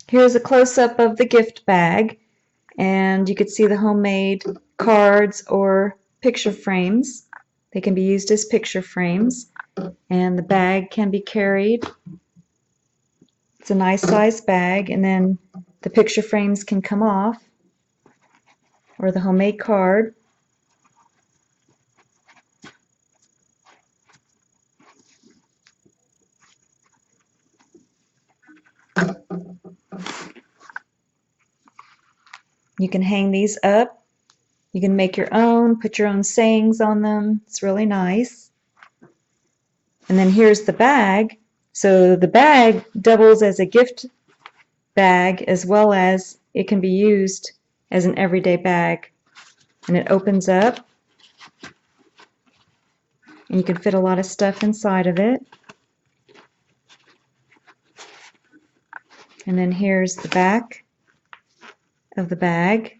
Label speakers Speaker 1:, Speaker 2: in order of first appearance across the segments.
Speaker 1: Here's a close-up of the gift bag, and you could see the homemade cards or picture frames. They can be used as picture frames, and the bag can be carried. It's a nice size bag, and then the picture frames can come off, or the homemade card. You can hang these up. You can make your own, put your own sayings on them. It's really nice. And then here's the bag. So the bag doubles as a gift bag as well as it can be used as an everyday bag. And it opens up and you can fit a lot of stuff inside of it. And then here's the back of the bag.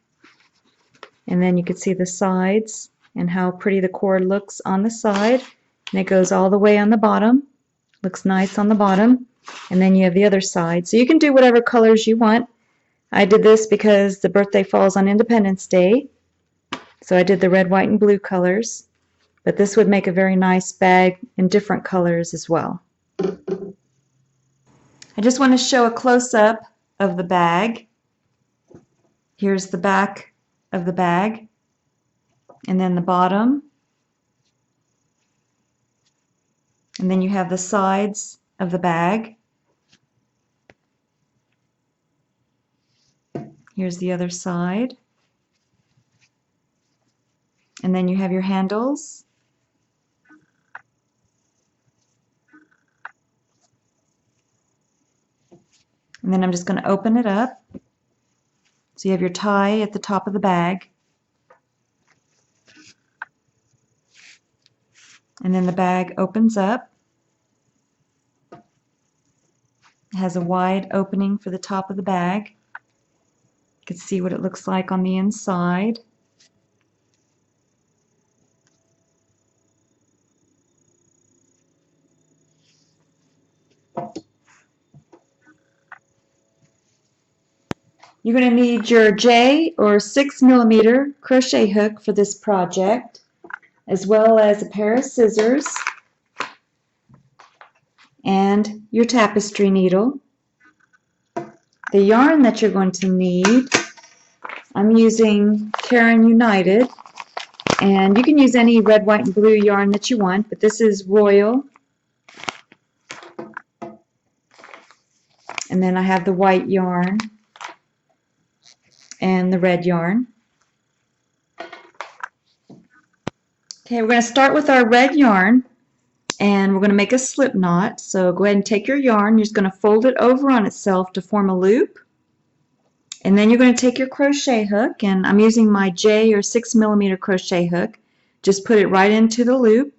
Speaker 1: And then you can see the sides and how pretty the cord looks on the side. And it goes all the way on the bottom. Looks nice on the bottom. And then you have the other side. So you can do whatever colors you want. I did this because the birthday falls on Independence Day. So I did the red, white, and blue colors. But this would make a very nice bag in different colors as well. I just want to show a close-up of the bag. Here's the back of the bag, and then the bottom, and then you have the sides of the bag. Here's the other side, and then you have your handles, and then I'm just going to open it up. So you have your tie at the top of the bag, and then the bag opens up. It has a wide opening for the top of the bag. You can see what it looks like on the inside. You're going to need your J or 6mm crochet hook for this project, as well as a pair of scissors and your tapestry needle. The yarn that you're going to need, I'm using Caron United, and you can use any red, white, and blue yarn that you want, but this is Royal. And then I have the white yarn and the red yarn. Okay, we're going to start with our red yarn, and we're going to make a slip knot. So go ahead and take your yarn. You're just going to fold it over on itself to form a loop. And then you're going to take your crochet hook, and I'm using my J or 6mm crochet hook. Just put it right into the loop,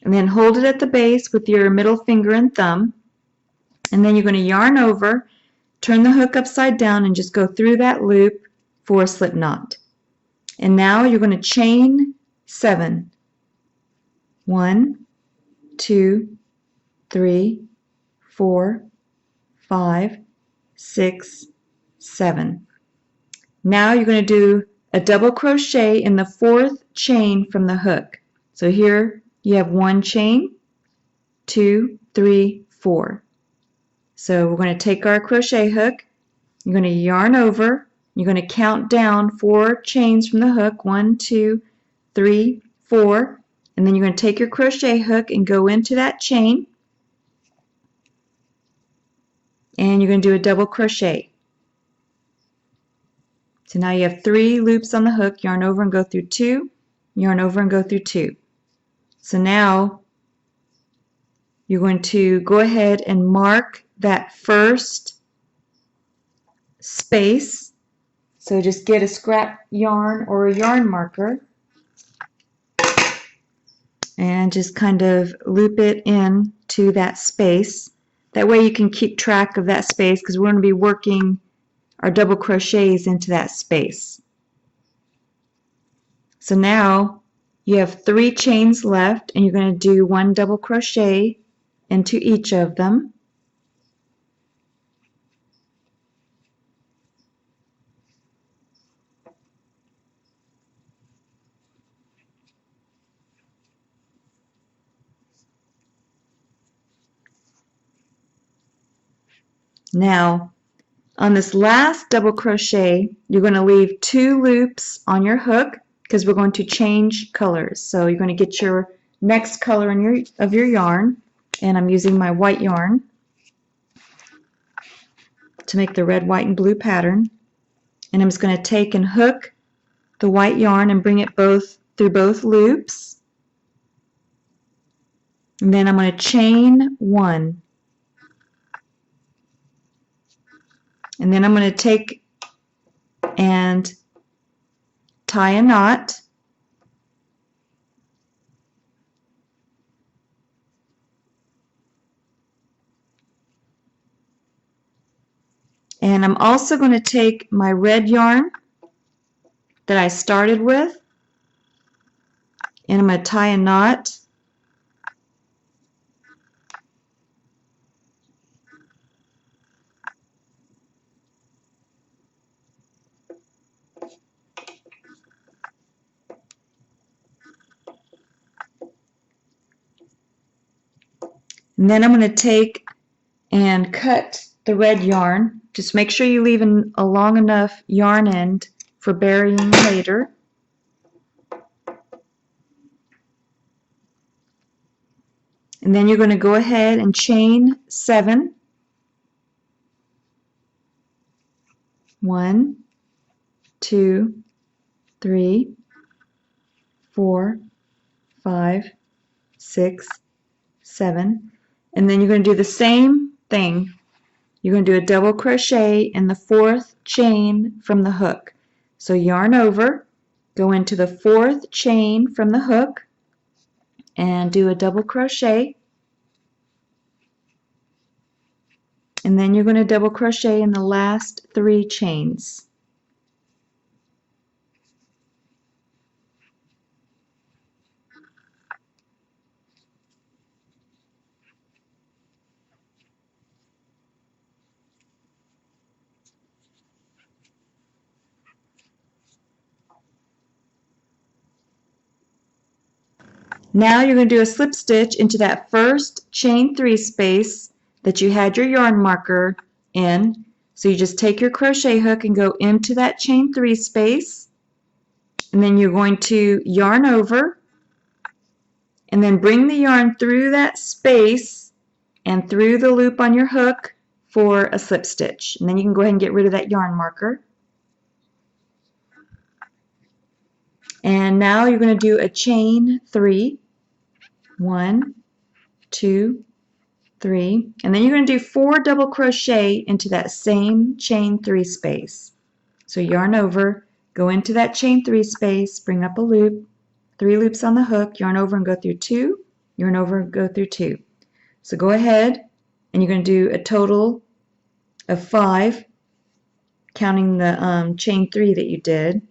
Speaker 1: and then hold it at the base with your middle finger and thumb. And then you're going to yarn over, turn the hook upside down, and just go through that loop for a slip knot. And now you're going to chain 7. 1, 2, 3, 4, 5, 6, 7. Now you're going to do a double crochet in the 4th chain from the hook. So here you have 1 chain, 2, 3, 4. So we're going to take our crochet hook, you're going to yarn over, you're going to count down 4 chains from the hook, 1, 2, 3, 4, and then you're going to take your crochet hook and go into that chain, and you're going to do a double crochet. So now you have 3 loops on the hook, yarn over and go through 2, yarn over and go through 2. So now you're going to go ahead and mark that first space. So just get a scrap yarn or a yarn marker and just kind of loop it in to that space. That way you can keep track of that space, because we're going to be working our double crochets into that space. So now you have 3 chains left, and you're going to do 1 double crochet into each of them. Now, on this last double crochet, you're going to leave 2 loops on your hook because we're going to change colors. So you're going to get your next color in of your yarn, and I'm using my white yarn to make the red, white, and blue pattern. And I'm just going to take and hook the white yarn and bring it through both loops. And then I'm going to chain 1. And then I'm going to take and tie a knot. And I'm also going to take my red yarn that I started with, and I'm going to tie a knot. And then I'm going to take and cut the red yarn. Just make sure you leave a long enough yarn end for burying later. And then you're going to go ahead and chain 7. 1, 2, 3, 4, 5, 6, 7. And then you're going to do the same thing. You're going to do a double crochet in the 4th chain from the hook. So yarn over, go into the 4th chain from the hook, and do a double crochet. And then you're going to double crochet in the last 3 chains. Now you're going to do a slip stitch into that first chain 3 space that you had your yarn marker in. So you just take your crochet hook and go into that chain 3 space, and then you're going to yarn over and then bring the yarn through that space and through the loop on your hook for a slip stitch. And then you can go ahead and get rid of that yarn marker. And now you're going to do a chain 3. 1, 2, 3, and then you're going to do 4 double crochet into that same chain 3 space. So yarn over, go into that chain 3 space, bring up a loop, 3 loops on the hook, yarn over and go through 2, yarn over and go through 2. So go ahead and you're going to do a total of 5, counting the chain 3 that you did.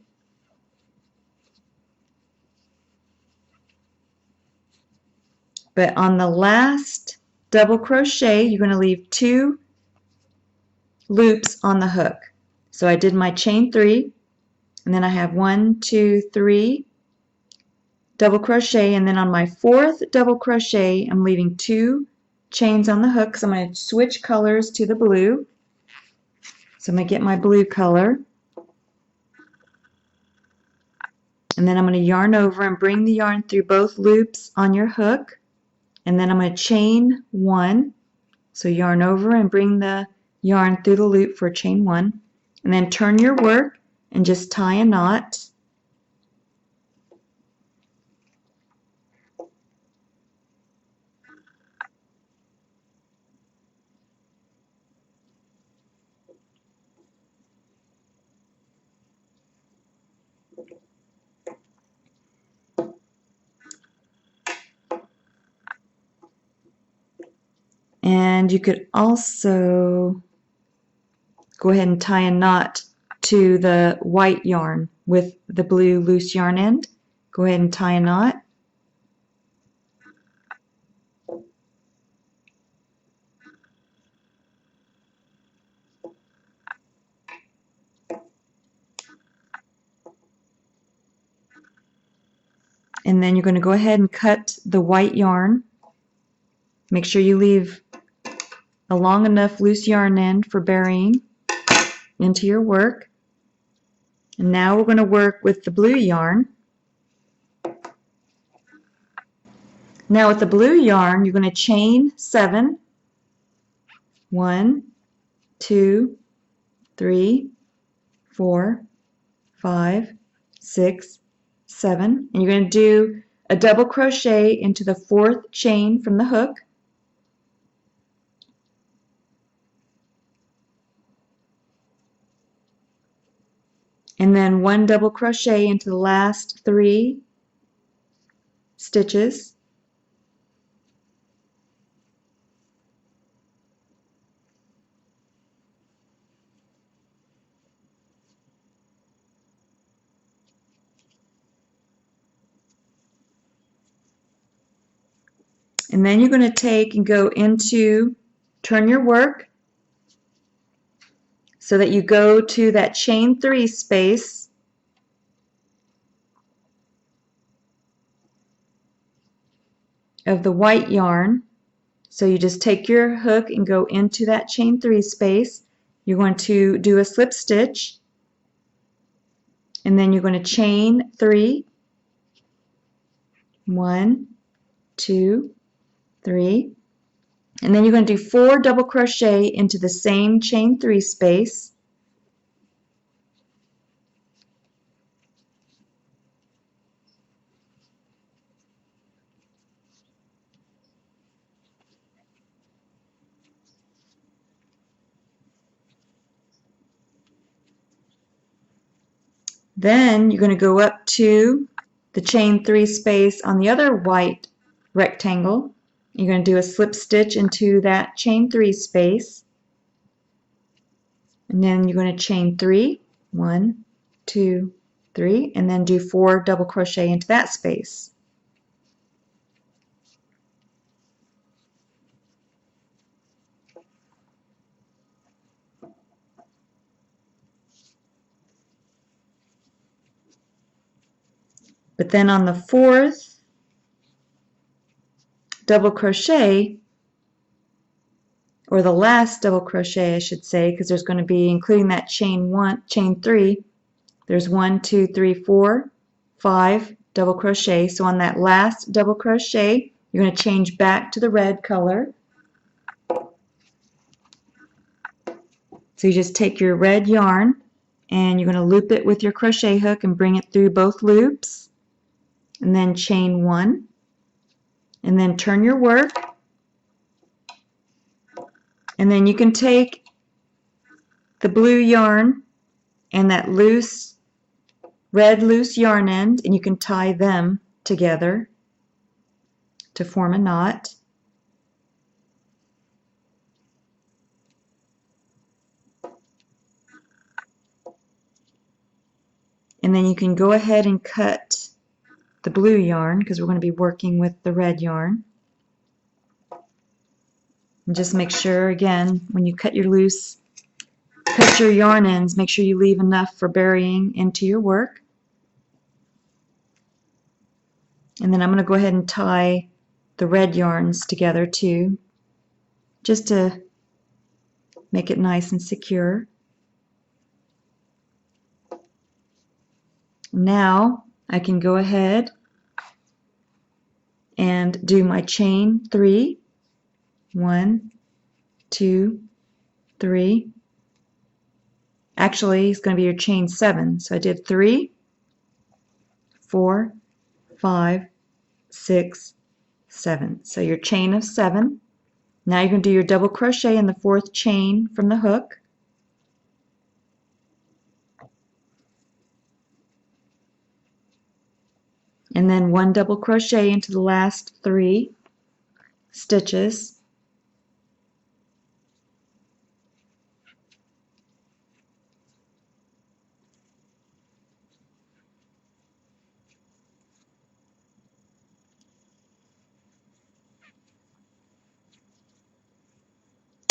Speaker 1: But on the last double crochet, you're going to leave 2 loops on the hook. So I did my chain 3, and then I have 1, 2, 3 double crochet, and then on my 4th double crochet, I'm leaving 2 chains on the hook because I'm going to switch colors to the blue. So I'm going to get my blue color, and then I'm going to yarn over and bring the yarn through both loops on your hook, and then I'm going to chain 1. So yarn over and bring the yarn through the loop for chain 1, and then turn your work and just tie a knot. And you could also go ahead and tie a knot to the white yarn with the blue loose yarn end. Go ahead and tie a knot. And then you're going to go ahead and cut the white yarn. Make sure you leave a long enough loose yarn end for burying into your work. And now we're going to work with the blue yarn. Now with the blue yarn, you're going to chain 7. 1, 2, 3, 4, 5, 6, 7. And you're going to do a double crochet into the 4th chain from the hook. And then 1 double crochet into the last 3 stitches. And then you're going to take and go into, turn your work so that you go to that chain 3 space of the white yarn. So you just take your hook and go into that chain 3 space. You're going to do a slip stitch, and then you're going to chain 3. 1, 2, 3. And then you're going to do 4 double crochet into the same chain 3 space. Then you're going to go up to the chain 3 space on the other white rectangle. You're going to do a slip stitch into that chain 3 space. And then you're going to chain 3. 1, 2, 3. And then do 4 double crochet into that space. But then on the 4th double crochet, or the last double crochet I should say, because there's going to be, including that chain 3, there's 1, 2, 3, 4, 5 double crochet. So on that last double crochet, you're going to change back to the red color. So you just take your red yarn and you're going to loop it with your crochet hook and bring it through both loops, and then chain 1, and then turn your work, and then you can take the blue yarn and that loose red loose yarn end and you can tie them together to form a knot. And then you can go ahead and cut the blue yarn because we're going to be working with the red yarn. And just make sure, again, when you cut your yarn ends, make sure you leave enough for burying into your work. And then I'm going to go ahead and tie the red yarns together too, just to make it nice and secure. Now I can go ahead and do my chain 3. 1, 2, 3. Actually, it's going to be your chain 7. So I did 3, 4, 5, 6, 7. So your chain of 7. Now you're going to do your double crochet in the 4th chain from the hook. And then 1 double crochet into the last 3 stitches.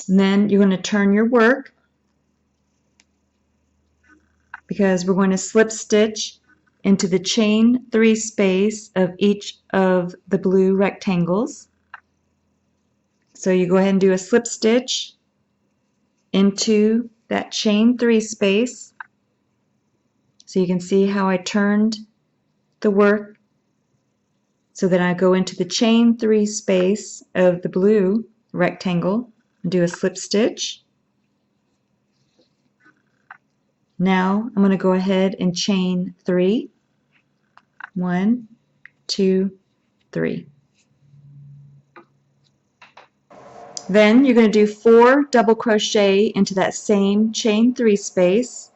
Speaker 1: And then you're going to turn your work because we're going to slip stitch into the chain 3 space of each of the blue rectangles. So you go ahead and do a slip stitch into that chain 3 space. So you can see how I turned the work so that I go into the chain 3 space of the blue rectangle and do a slip stitch. Now I'm going to go ahead and chain 3. 1, 2, 3. Then you're going to do 4 double crochet into that same chain 3 space.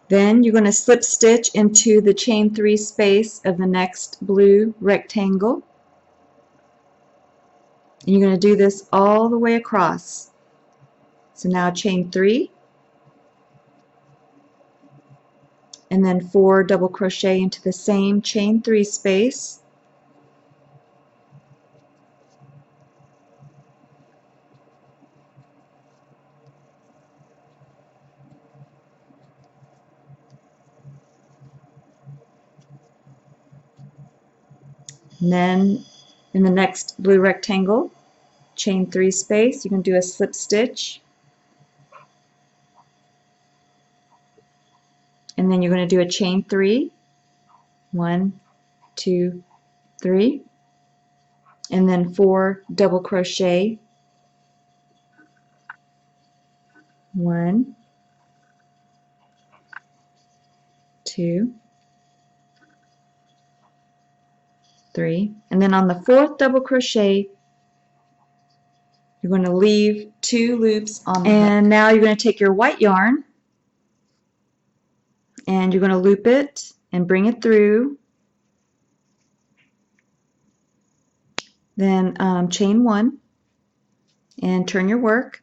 Speaker 1: Then you're going to slip stitch into the chain 3 space of the next blue rectangle. And you're going to do this all the way across. So now chain 3, and then 4 double crochet into the same chain 3 space. And then in the next blue rectangle, chain 3 space, you can do a slip stitch. And then you're going to do a chain 3. 1, 2, 3. And then 4 double crochet. 1, 2, 3. And then on the 4th double crochet, you're going to leave 2 loops on the hook. Now you're going to take your white yarn and you're going to loop it and bring it through. Then chain 1 and turn your work.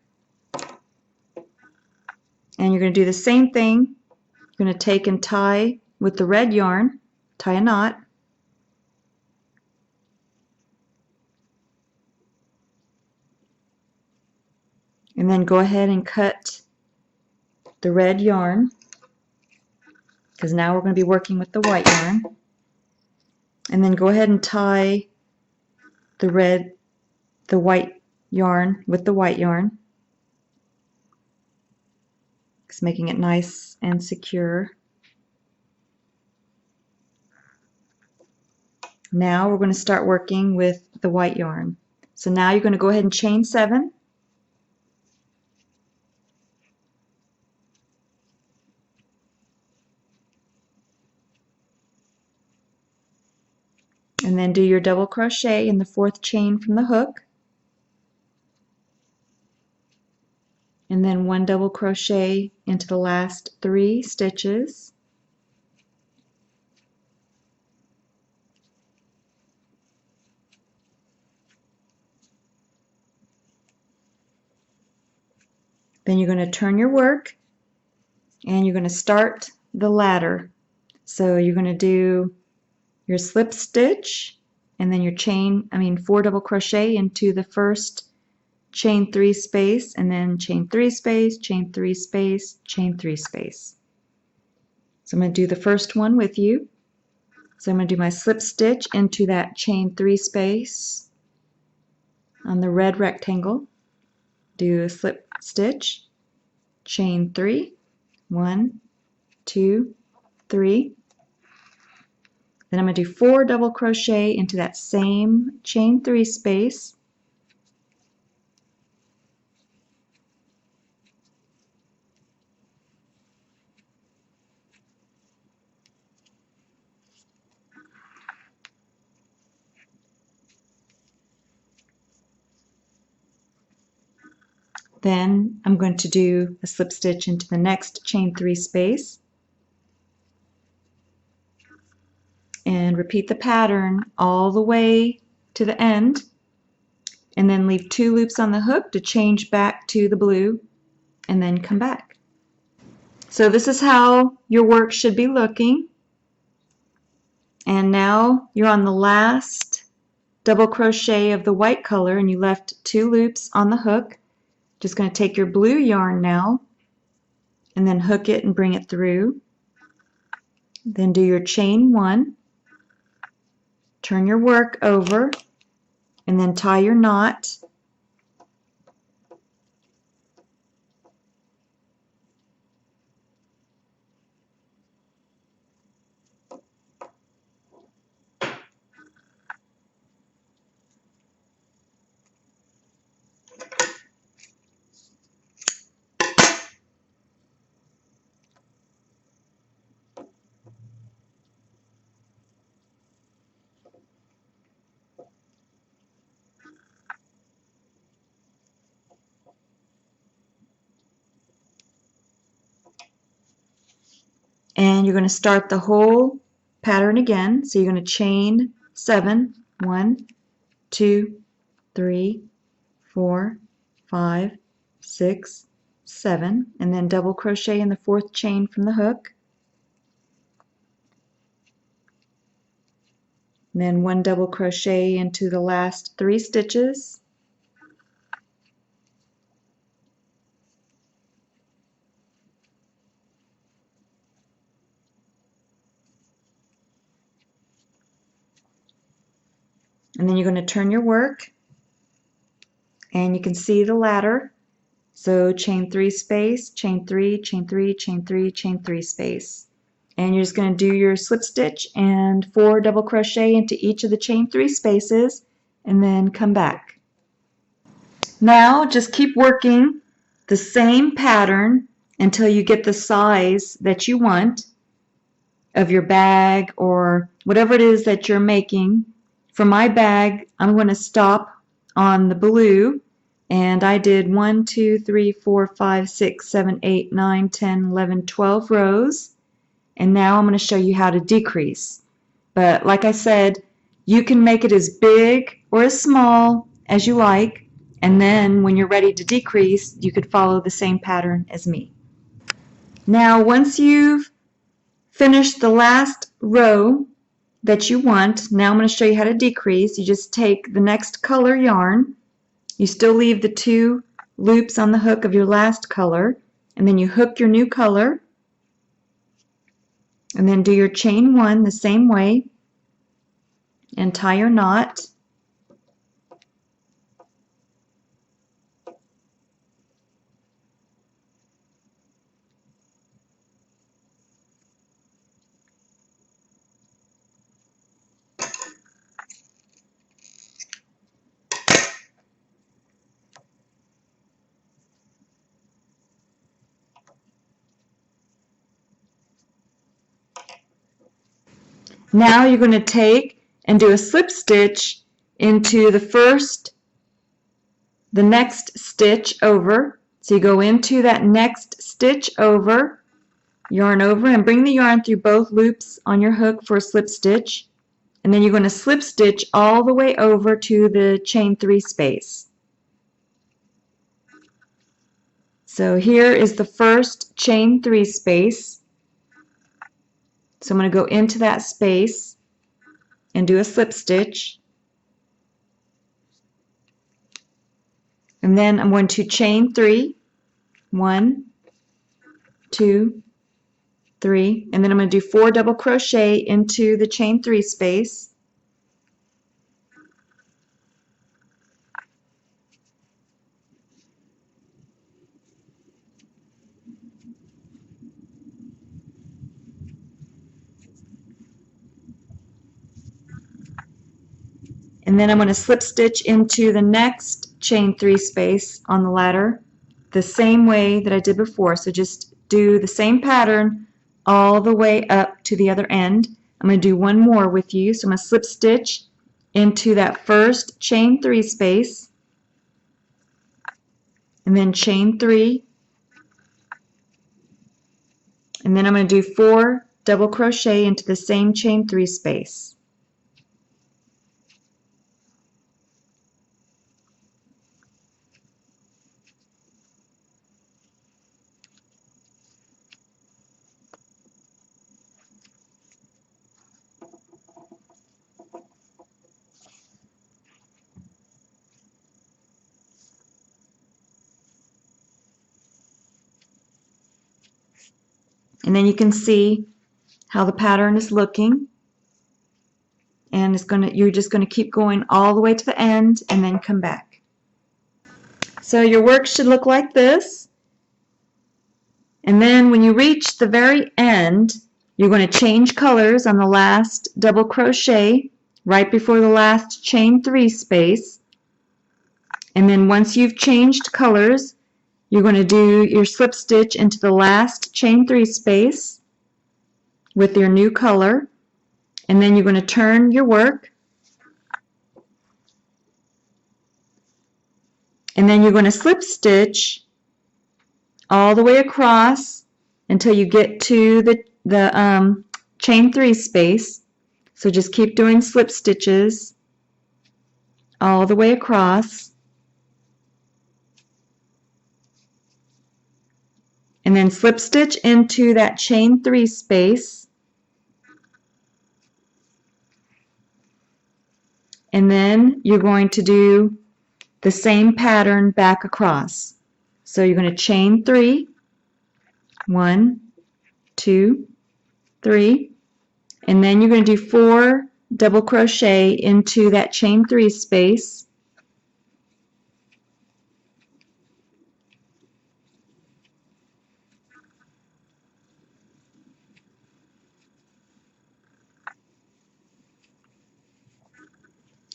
Speaker 1: And you're going to do the same thing. You're going to take and tie with the red yarn, tie a knot. And then go ahead and cut the red yarn, because now we're going to be working with the white yarn. And then go ahead and tie the white yarn with the white yarn. It's making it nice and secure. Now we're going to start working with the white yarn. So now you're going to go ahead and chain 7. And then do your double crochet in the 4th chain from the hook. And then 1 double crochet into the last 3 stitches. Then you're going to turn your work and you're going to start the ladder. So you're going to do your slip stitch and then your 4 double crochet into the first chain 3 space, and then chain 3 space, chain 3 space, chain 3 space. So I'm going to do the first one with you. So I'm going to do my slip stitch into that chain 3 space on the red rectangle. Do a slip stitch, chain 3, 1, 2, 3. Then I'm going to do 4 double crochet into that same chain 3 space. Then I'm going to do a slip stitch into the next chain 3 space. And repeat the pattern all the way to the end, and then leave 2 loops on the hook to change back to the blue, and then come back. So this is how your work should be looking. And now you're on the last double crochet of the white color and you left 2 loops on the hook. Just going to take your blue yarn now and then hook it and bring it through. Then do your chain 1, turn your work over, and then tie your knot. And you're going to start the whole pattern again. So you're going to chain 7, 1, 2, 3, 4, 5, 6, 7, and then double crochet in the 4th chain from the hook. And then 1 double crochet into the last 3 stitches. And then you're going to turn your work, and you can see the ladder. So chain 3 space, chain 3, chain 3, chain 3, chain 3 space. And you're just going to do your slip stitch and 4 double crochet into each of the chain 3 spaces and then come back. Now just keep working the same pattern until you get the size that you want of your bag or whatever it is that you're making. For my bag, I'm going to stop on the blue, and I did 1, 2, 3, 4, 5, 6, 7, 8, 9, 10, 11, 12 rows. And now I'm going to show you how to decrease. But like I said, you can make it as big or as small as you like, and then when you're ready to decrease, you could follow the same pattern as me. Now once you've finished the last row that you want, now I'm going to show you how to decrease. You just take the next color yarn, you still leave the 2 loops on the hook of your last color, and then you hook your new color, and then do your chain 1 the same way and tie your knot. Now you're going to take and do a slip stitch into the next stitch over. So you go into that next stitch over, yarn over, and bring the yarn through both loops on your hook for a slip stitch. And then you're going to slip stitch all the way over to the chain 3 space. So here is the first chain 3 space. So I'm going to go into that space and do a slip stitch. And then I'm going to chain 3, 1, 2, 3, and then I'm going to do 4 double crochet into the chain 3 space. And then I'm going to slip stitch into the next chain 3 space on the ladder the same way that I did before. So just do the same pattern all the way up to the other end. I'm going to do one more with you. So I'm going to slip stitch into that first chain 3 space, and then chain 3, and then I'm going to do 4 double crochet into the same chain 3 space. And then you can see how the pattern is looking. And you're just going to keep going all the way to the end and then come back. So your work should look like this. And then when you reach the very end, you're going to change colors on the last double crochet right before the last chain 3 space. And then once you've changed colors, you're going to do your slip stitch into the last chain 3 space with your new color. And then you're going to turn your work. And then you're going to slip stitch all the way across until you get to the chain 3 space. So just keep doing slip stitches all the way across. And then slip stitch into that chain 3 space. And then you're going to do the same pattern back across. So you're going to chain 3, 1, 2, 3, and then you're going to do 4 double crochet into that chain 3 space.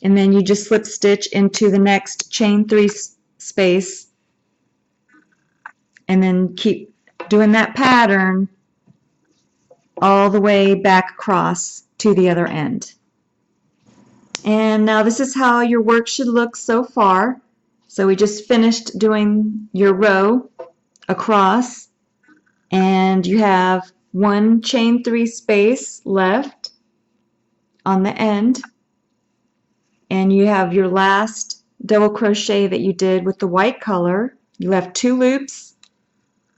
Speaker 1: And then you just slip stitch into the next chain 3 space, and then keep doing that pattern all the way back across to the other end. And now this is how your work should look so far. So we just finished doing your row across, and you have 1 chain 3 space left on the end, and you have your last double crochet that you did with the white color. You left 2 loops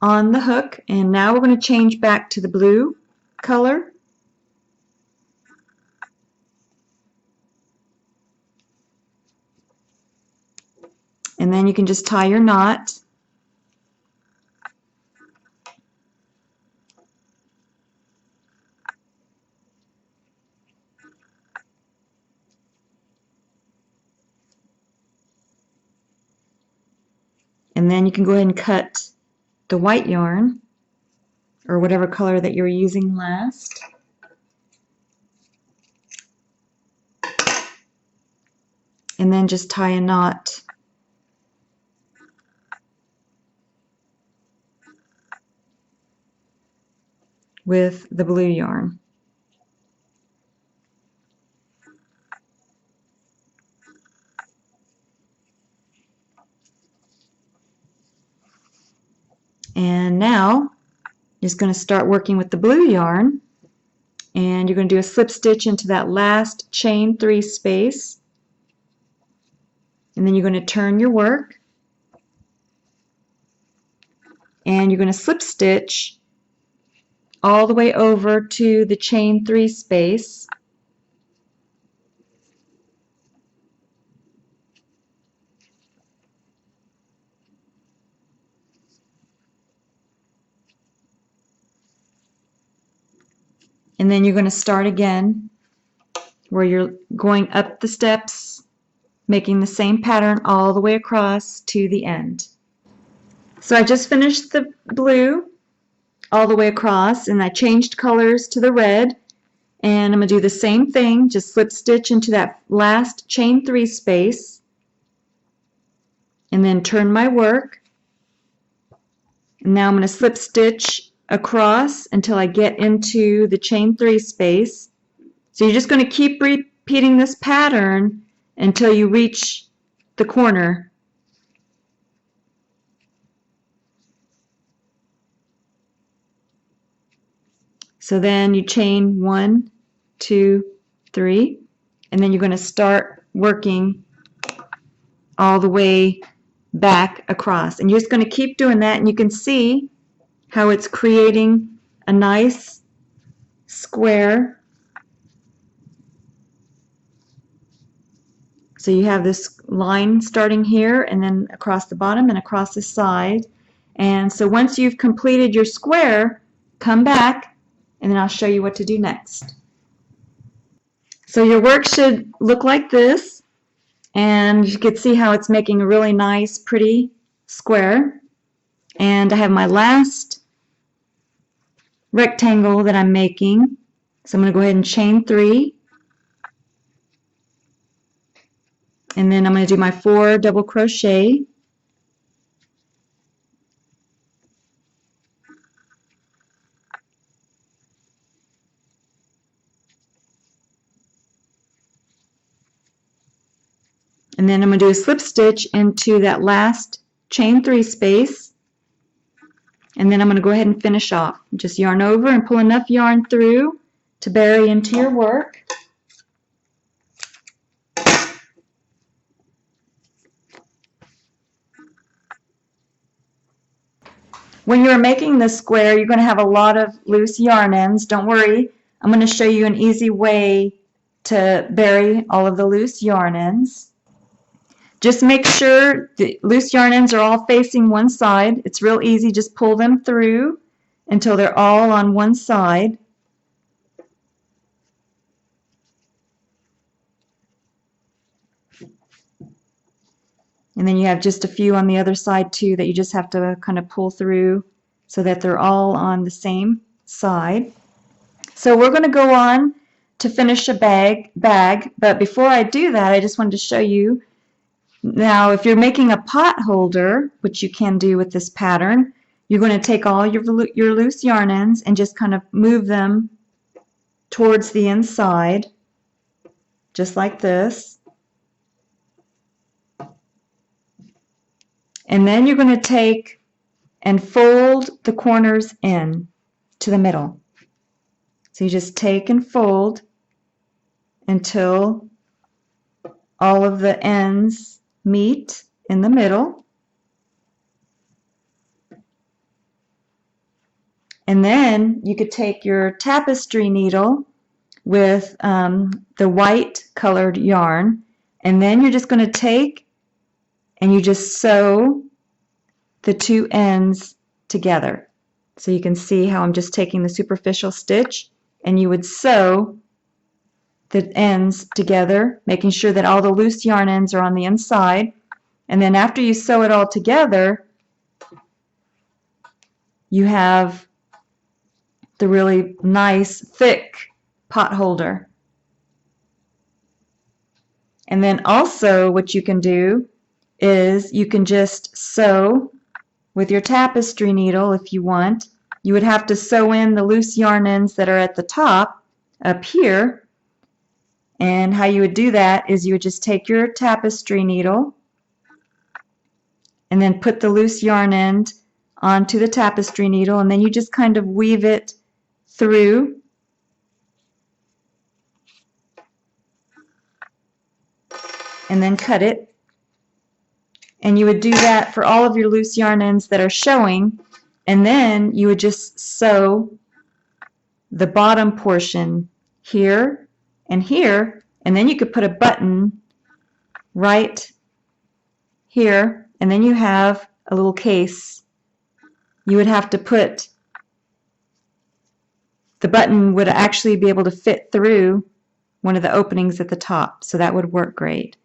Speaker 1: on the hook, and now we're going to change back to the blue color. And then you can just tie your knot. And then you can go ahead and cut the white yarn, or whatever color that you're using last. And then just tie a knot with the blue yarn. And now you're just going to start working with the blue yarn, and you're going to do a slip stitch into that last chain 3 space, and then you're going to turn your work, and you're going to slip stitch all the way over to the chain 3 space. And then you're going to start again where you're going up the steps, making the same pattern all the way across to the end. So I just finished the blue all the way across, and I changed colors to the red, and I'm going to do the same thing, just slip stitch into that last chain 3 space, and then turn my work. And now I'm going to slip stitch across until I get into the chain 3 space. So you're just going to keep repeating this pattern until you reach the corner. So then you chain 1, 2, 3, and then you're going to start working all the way back across. And you're just going to keep doing that, and you can see how it's creating a nice square. So you have this line starting here and then across the bottom and across the side. And so once you've completed your square, come back, and then I'll show you what to do next. So your work should look like this, and you can see how it's making a really nice, pretty square. And I have my last rectangle that I'm making. So I'm going to go ahead and chain 3. And then I'm going to do my 4 double crochet. And then I'm going to do a slip stitch into that last chain 3 space. And then I'm going to go ahead and finish off. Just yarn over and pull enough yarn through to bury into your work. When you're making this square, you're going to have a lot of loose yarn ends. Don't worry, I'm going to show you an easy way to bury all of the loose yarn ends. Just make sure the loose yarn ends are all facing one side. It's real easy. Just pull them through until they're all on one side. And then you have just a few on the other side too that you just have to kind of pull through so that they're all on the same side. So we're going to go on to finish a bag, but before I do that, I just wanted to show you. Now, if you're making a pot holder, which you can do with this pattern, you're going to take all your loose yarn ends and just kind of move them towards the inside, just like this. And then you're going to take and fold the corners in to the middle. So you just take and fold until all of the ends meet in the middle. And then you could take your tapestry needle with the white colored yarn, and then you're just going to take and you just sew the two ends together. So you can see how I'm just taking the superficial stitch and you would sew the ends together, making sure that all the loose yarn ends are on the inside. And then after you sew it all together, you have the really nice thick pot holder. And then also what you can do is you can just sew with your tapestry needle if you want. You would have to sew in the loose yarn ends that are at the top up here. And how you would do that is you would just take your tapestry needle and then put the loose yarn end onto the tapestry needle, and then you just kind of weave it through and then cut it. And you would do that for all of your loose yarn ends that are showing, and then you would just sew the bottom portion here and here, and then you could put a button right here, and then you have a little case. You would have to put, the button would actually be able to fit through one of the openings at the top, so that would work great.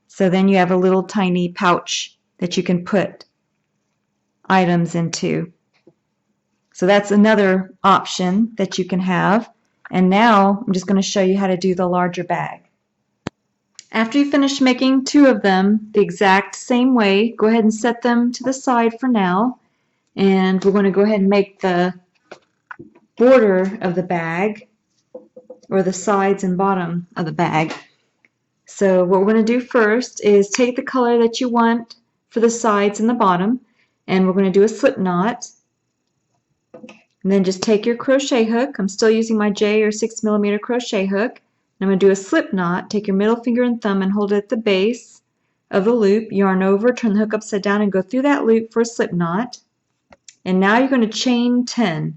Speaker 1: So then you have a little tiny pouch that you can put items into. So that's another option that you can have. And now I'm just going to show you how to do the larger bag. After you finish making two of them the exact same way, go ahead and set them to the side for now. And we're going to go ahead and make the border of the bag, or the sides and bottom of the bag. So what we're going to do first is take the color that you want for the sides and the bottom, and we're going to do a slip knot. And then just take your crochet hook. I'm still using my J or 6mm crochet hook. And I'm going to do a slip knot. Take your middle finger and thumb and hold it at the base of the loop. Yarn over, turn the hook upside down, and go through that loop for a slip knot. And now you're going to chain 10.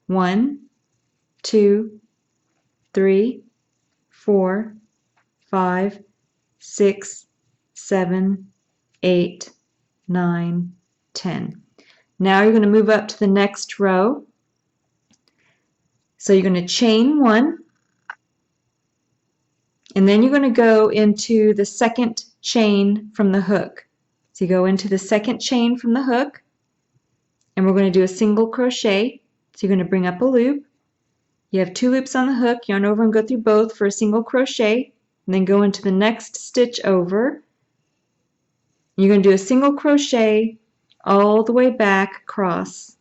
Speaker 1: 1, 2, 3, 4, 5, 6, 7, 8, 9, 10. Now you're going to move up to the next row So you're going to chain 1, and then you're going to go into the second chain from the hook. So you go into the second chain from the hook, and we're going to do a single crochet. So you're going to bring up a loop. You have 2 loops on the hook, yarn over and go through both for a single crochet, and then go into the next stitch over. You're going to do a single crochet all the way back across.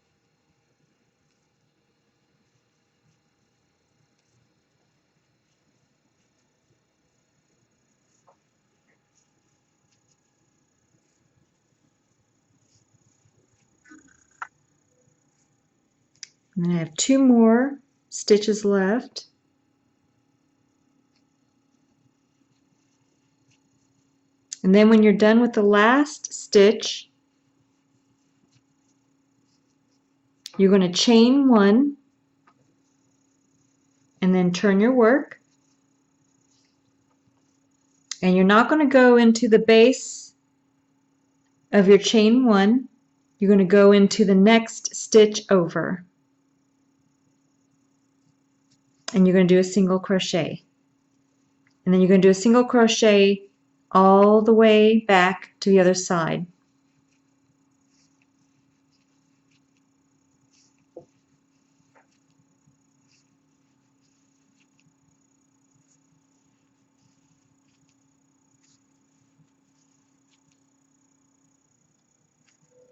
Speaker 1: And then I have 2 more stitches left. And then when you're done with the last stitch, you're going to chain 1 and then turn your work. And you're not going to go into the base of your chain 1. You're going to go into the next stitch over. And you're going to do a single crochet. And then you're going to do a single crochet all the way back to the other side.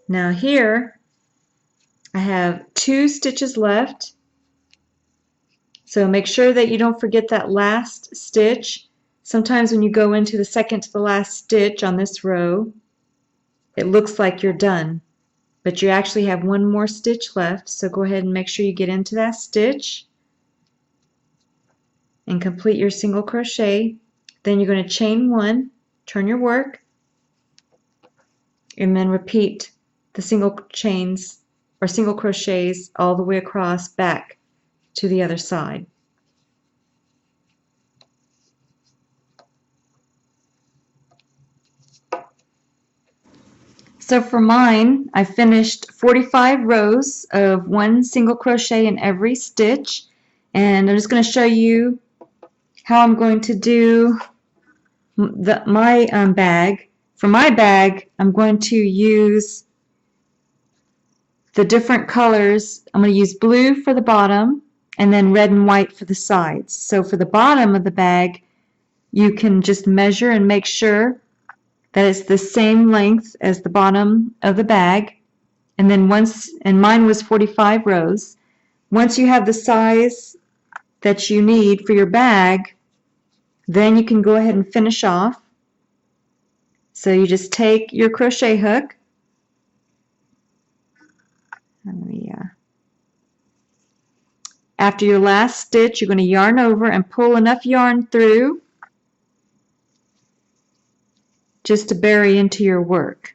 Speaker 1: Now here I have 2 stitches left, so make sure that you don't forget that last stitch. Sometimes when you go into the second to the last stitch on this row, it looks like you're done, but you actually have 1 more stitch left, so go ahead and make sure you get into that stitch and complete your single crochet. Then you're going to chain 1, turn your work, and then repeat the single chains or single crochets all the way across back to the other side. So for mine, I finished 45 rows of 1 single crochet in every stitch, and I'm just going to show you how I'm going to do my bag. For my bag, I'm going to use the different colors. I'm going to use blue for the bottom and then red and white for the sides. So for the bottom of the bag, you can just measure and make sure that it's the same length as the bottom of the bag. And then and mine was 45 rows. Once you have the size that you need for your bag, then you can go ahead and finish off. So you just take your crochet hook. After your last stitch, you're going to yarn over and pull enough yarn through just to bury into your work.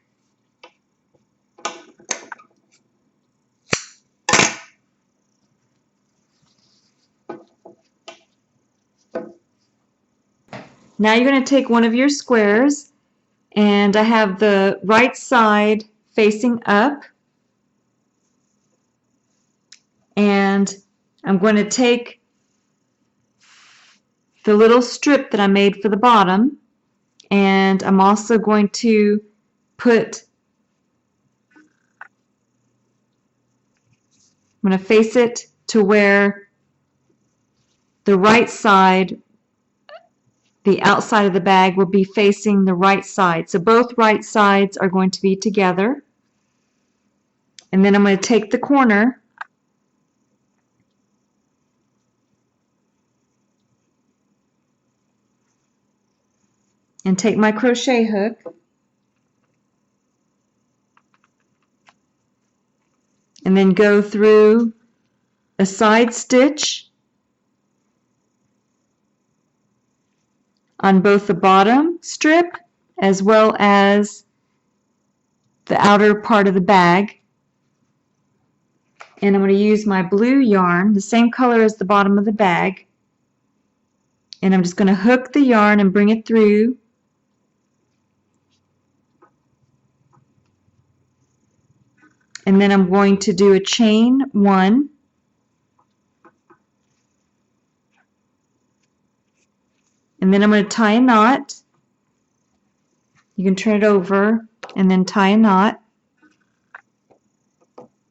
Speaker 1: Now you're going to take one of your squares, and I have the right side facing up, and I'm going to take the little strip that I made for the bottom, and I'm also going to I'm going to face it to where the right side, the outside of the bag, will be facing the right side. So both right sides are going to be together. And then I'm going to take the corner and take my crochet hook and then go through a side stitch on both the bottom strip as well as the outer part of the bag. And I'm going to use my blue yarn, the same color as the bottom of the bag, and I'm just going to hook the yarn and bring it through. And then I'm going to do a chain 1, And then I'm going to tie a knot. You can turn it over and then tie a knot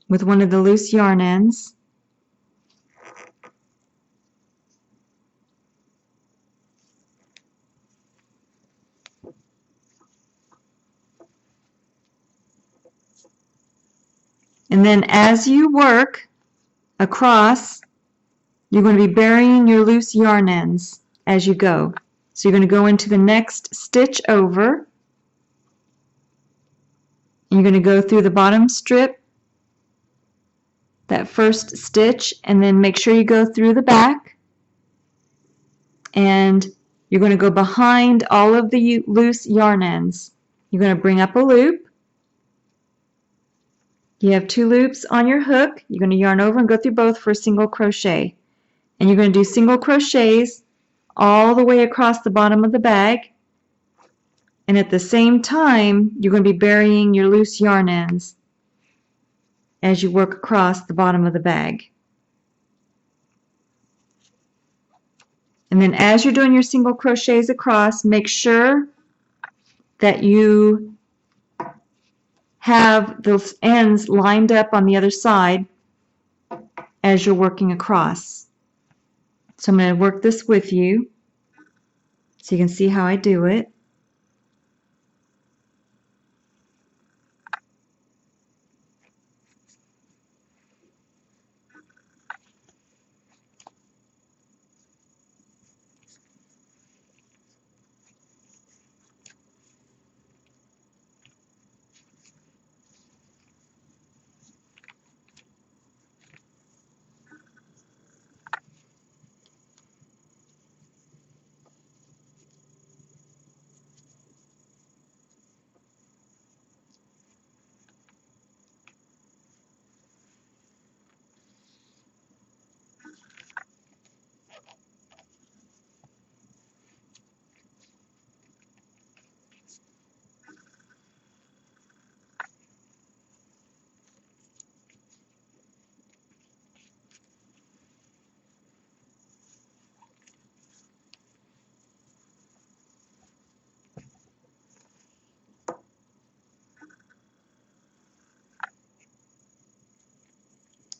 Speaker 1: with one of the loose yarn ends. And then as you work across, you're going to be burying your loose yarn ends as you go. So you're going to go into the next stitch over, and you're going to go through the bottom strip, that first stitch, and then make sure you go through the back, and you're going to go behind all of the loose yarn ends. You're going to bring up a loop. You have 2 loops on your hook. You're going to yarn over and go through both for a single crochet. And you're going to do single crochets all the way across the bottom of the bag. And at the same time, you're going to be burying your loose yarn ends as you work across the bottom of the bag. And then as you're doing your single crochets across, make sure that you have those ends lined up on the other side as you're working across. So I'm going to work this with you so you can see how I do it.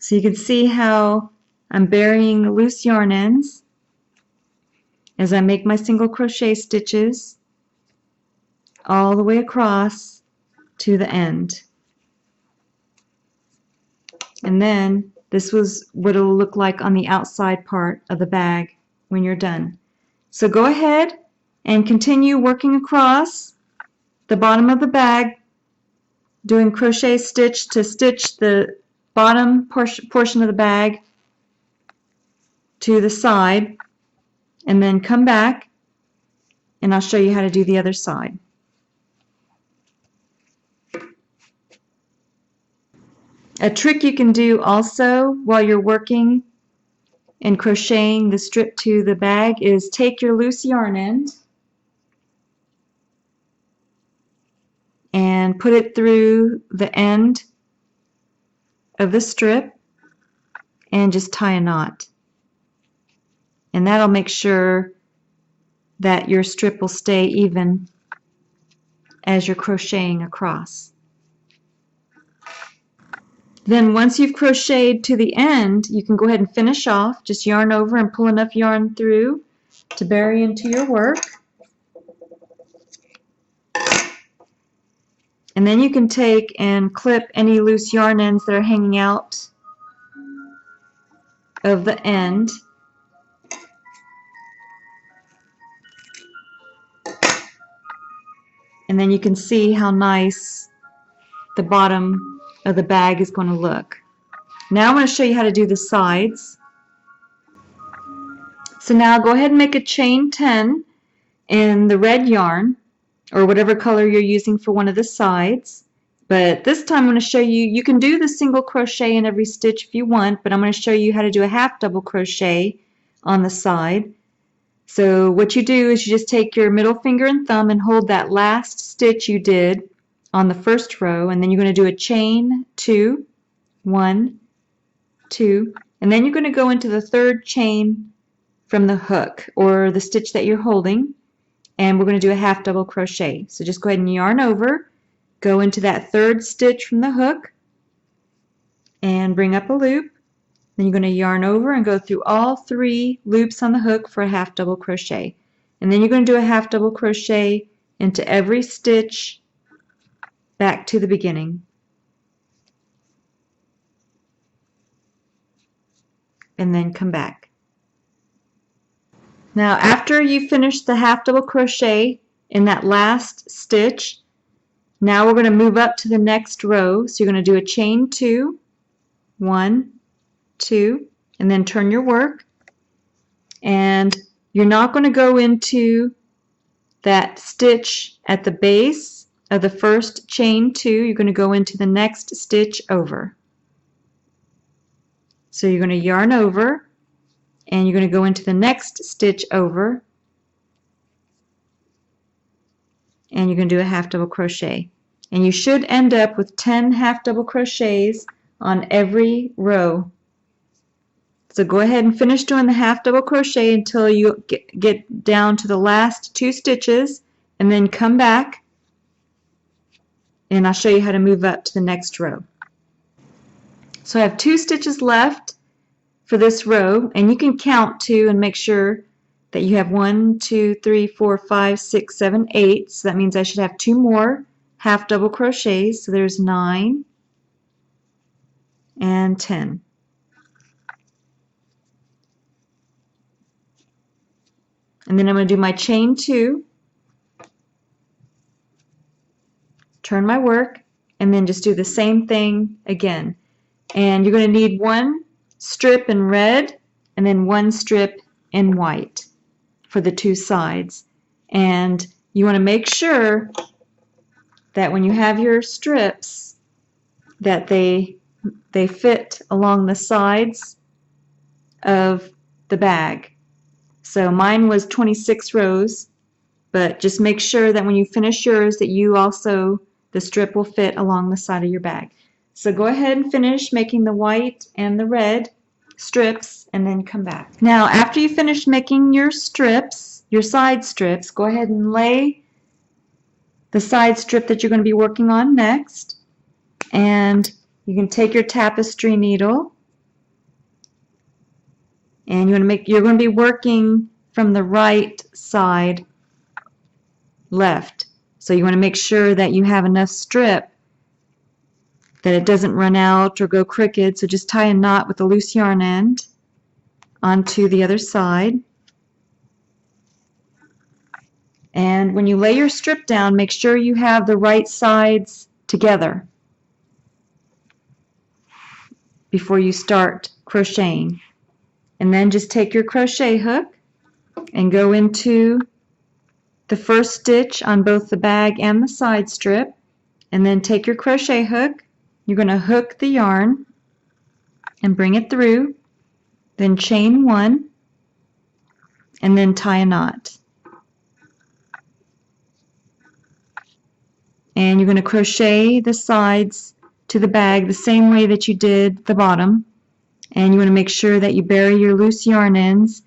Speaker 1: So you can see how I'm burying loose yarn ends as I make my single crochet stitches all the way across to the end. And then this was what it'll look like on the outside part of the bag when you're done. So go ahead and continue working across the bottom of the bag, doing crochet stitch to stitch the bottom portion of the bag to the side, and then come back and I'll show you how to do the other side. A trick you can do also while you're working and crocheting the strip to the bag is take your loose yarn end and put it through the end of the strip and just tie a knot. And that'll make sure that your strip will stay even as you're crocheting across. Then once you've crocheted to the end, you can go ahead and finish off. Just yarn over and pull enough yarn through to bury into your work. And then you can take and clip any loose yarn ends that are hanging out of the end. And then you can see how nice the bottom of the bag is going to look. Now I'm going to show you how to do the sides. So now go ahead and make a chain 10 in the red yarn, or whatever color you're using for one of the sides. But this time I'm going to show you, you can do the single crochet in every stitch if you want, but I'm going to show you how to do a half double crochet on the side. So what you do is you just take your middle finger and thumb and hold that last stitch you did on the first row, and then you're going to do a chain 2, 1, 2, and then you're going to go into the third chain from the hook or the stitch that you're holding, and we're going to do a half double crochet. So just go ahead and yarn over, go into that third stitch from the hook, and bring up a loop. Then you're going to yarn over and go through all 3 loops on the hook for a half double crochet. And then you're going to do a half double crochet into every stitch back to the beginning. And then come back. Now after you finish the half double crochet in that last stitch, now we're going to move up to the next row. So you're going to do a chain 2, 1, 2, and then turn your work. And you're not going to go into that stitch at the base of the first chain 2. You're going to go into the next stitch over. So you're going to yarn over, and you're going to go into the next stitch over, and you're going to do a half double crochet. And you should end up with 10 half double crochets on every row. So go ahead and finish doing the half double crochet until you get down to the last 2 stitches, and then come back and I'll show you how to move up to the next row. So I have 2 stitches left for this row, and you can count too and make sure that you have 1, 2, 3, 4, 5, 6, 7, 8. So that means I should have 2 more half double crochets. So there's 9 and 10. And then I'm going to do my chain 2, turn my work, and then just do the same thing again. And you're going to need 1 strip in red and then 1 strip in white for the 2 sides. And you want to make sure that when you have your strips that they fit along the sides of the bag. So mine was 26 rows, but just make sure that when you finish yours that you also, the strip will fit along the side of your bag. So go ahead and finish making the white and the red strips and then come back. Now after you finish making your strips, your side strips, go ahead and lay the side strip that you're going to be working on next. And you can take your tapestry needle, and you're going to be working from the right side left. So you want to make sure that you have enough strip that it doesn't run out or go crooked. So just tie a knot with a loose yarn end onto the other side. And when you lay your strip down, make sure you have the right sides together before you start crocheting. And then just take your crochet hook and go into the first stitch on both the bag and the side strip, and then take your crochet hook. You're going to hook the yarn and bring it through, then chain 1, and then tie a knot. And you're going to crochet the sides to the bag the same way that you did the bottom. And you want to make sure that you bury your loose yarn ends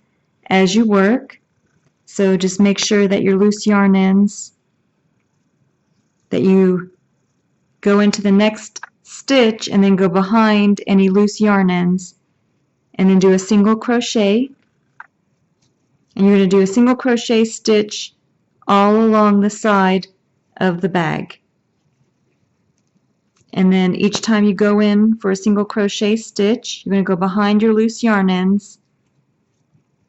Speaker 1: as you work. So just make sure that your loose yarn ends, that you go into the next stitch and then go behind any loose yarn ends, and then do a single crochet. And you're going to do a single crochet stitch all along the side of the bag. And then each time you go in for a single crochet stitch, you're going to go behind your loose yarn ends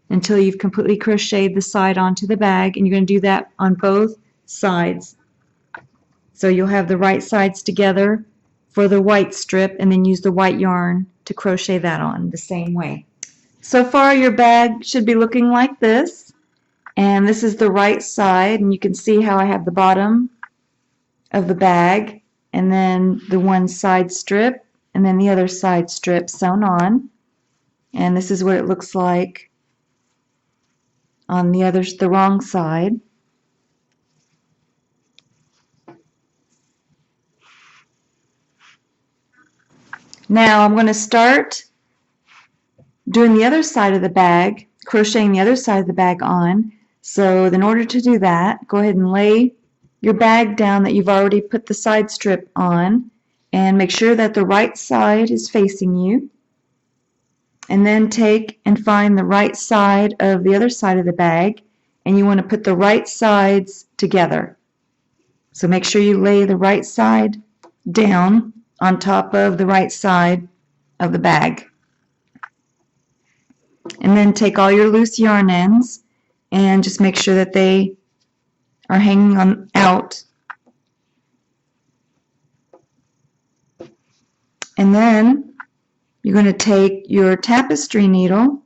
Speaker 1: until you've completely crocheted the side onto the bag, and you're going to do that on both sides. So you'll have the right sides together for the white strip, and then use the white yarn to crochet that on the same way. So far your bag should be looking like this, and this is the right side, and you can see how I have the bottom of the bag and then the one side strip and then the other side strip sewn on, and this is what it looks like on the wrong side. Now I'm going to start doing the other side of the bag, crocheting the other side of the bag on. So in order to do that, go ahead and lay your bag down that you've already put the side strip on, and make sure that the right side is facing you. And then take and find the right side of the other side of the bag, and you want to put the right sides together. So make sure you lay the right side down on top of the right side of the bag. And then take all your loose yarn ends and just make sure that they are hanging on out. And then you're going to take your tapestry needle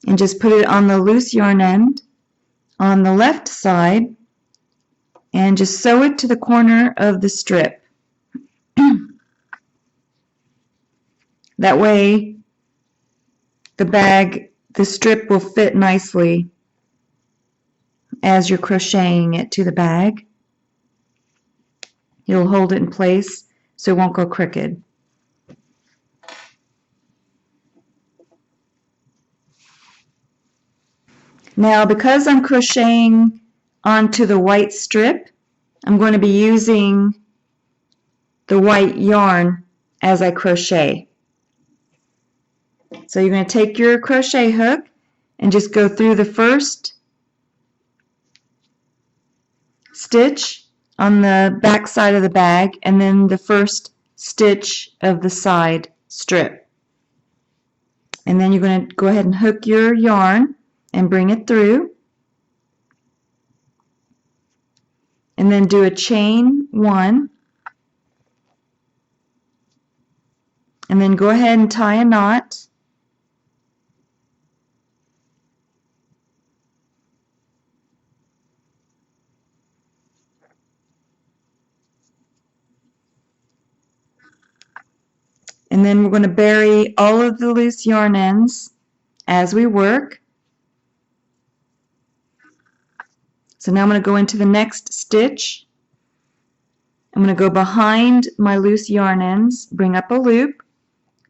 Speaker 1: and just put it on the loose yarn end on the left side and just sew it to the corner of the strip. That way the strip will fit nicely as you're crocheting it to the bag. It'll hold it in place so it won't go crooked. Now, because I'm crocheting onto the white strip, I'm going to be using the white yarn as I crochet. So you're going to take your crochet hook and just go through the first stitch on the back side of the bag and then the first stitch of the side strip. And then you're going to go ahead and hook your yarn and bring it through. And then do a chain 1. And then go ahead and tie a knot. And then we're going to bury all of the loose yarn ends as we work. So now I'm going to go into the next stitch. I'm going to go behind my loose yarn ends, bring up a loop,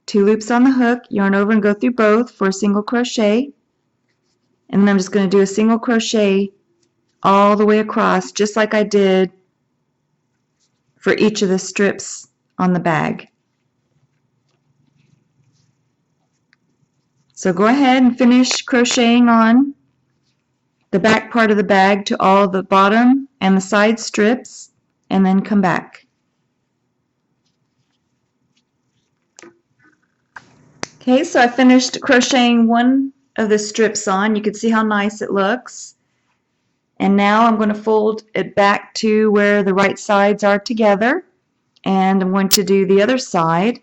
Speaker 1: 2 loops on the hook, yarn over and go through both for a single crochet. And then I'm just going to do a single crochet all the way across, just like I did for each of the strips on the bag. So go ahead and finish crocheting on the back part of the bag to all the bottom and the side strips, and then come back. Okay, so I finished crocheting one of the strips on. You can see how nice it looks. And now I'm going to fold it back to where the right sides are together, and I'm going to do the other side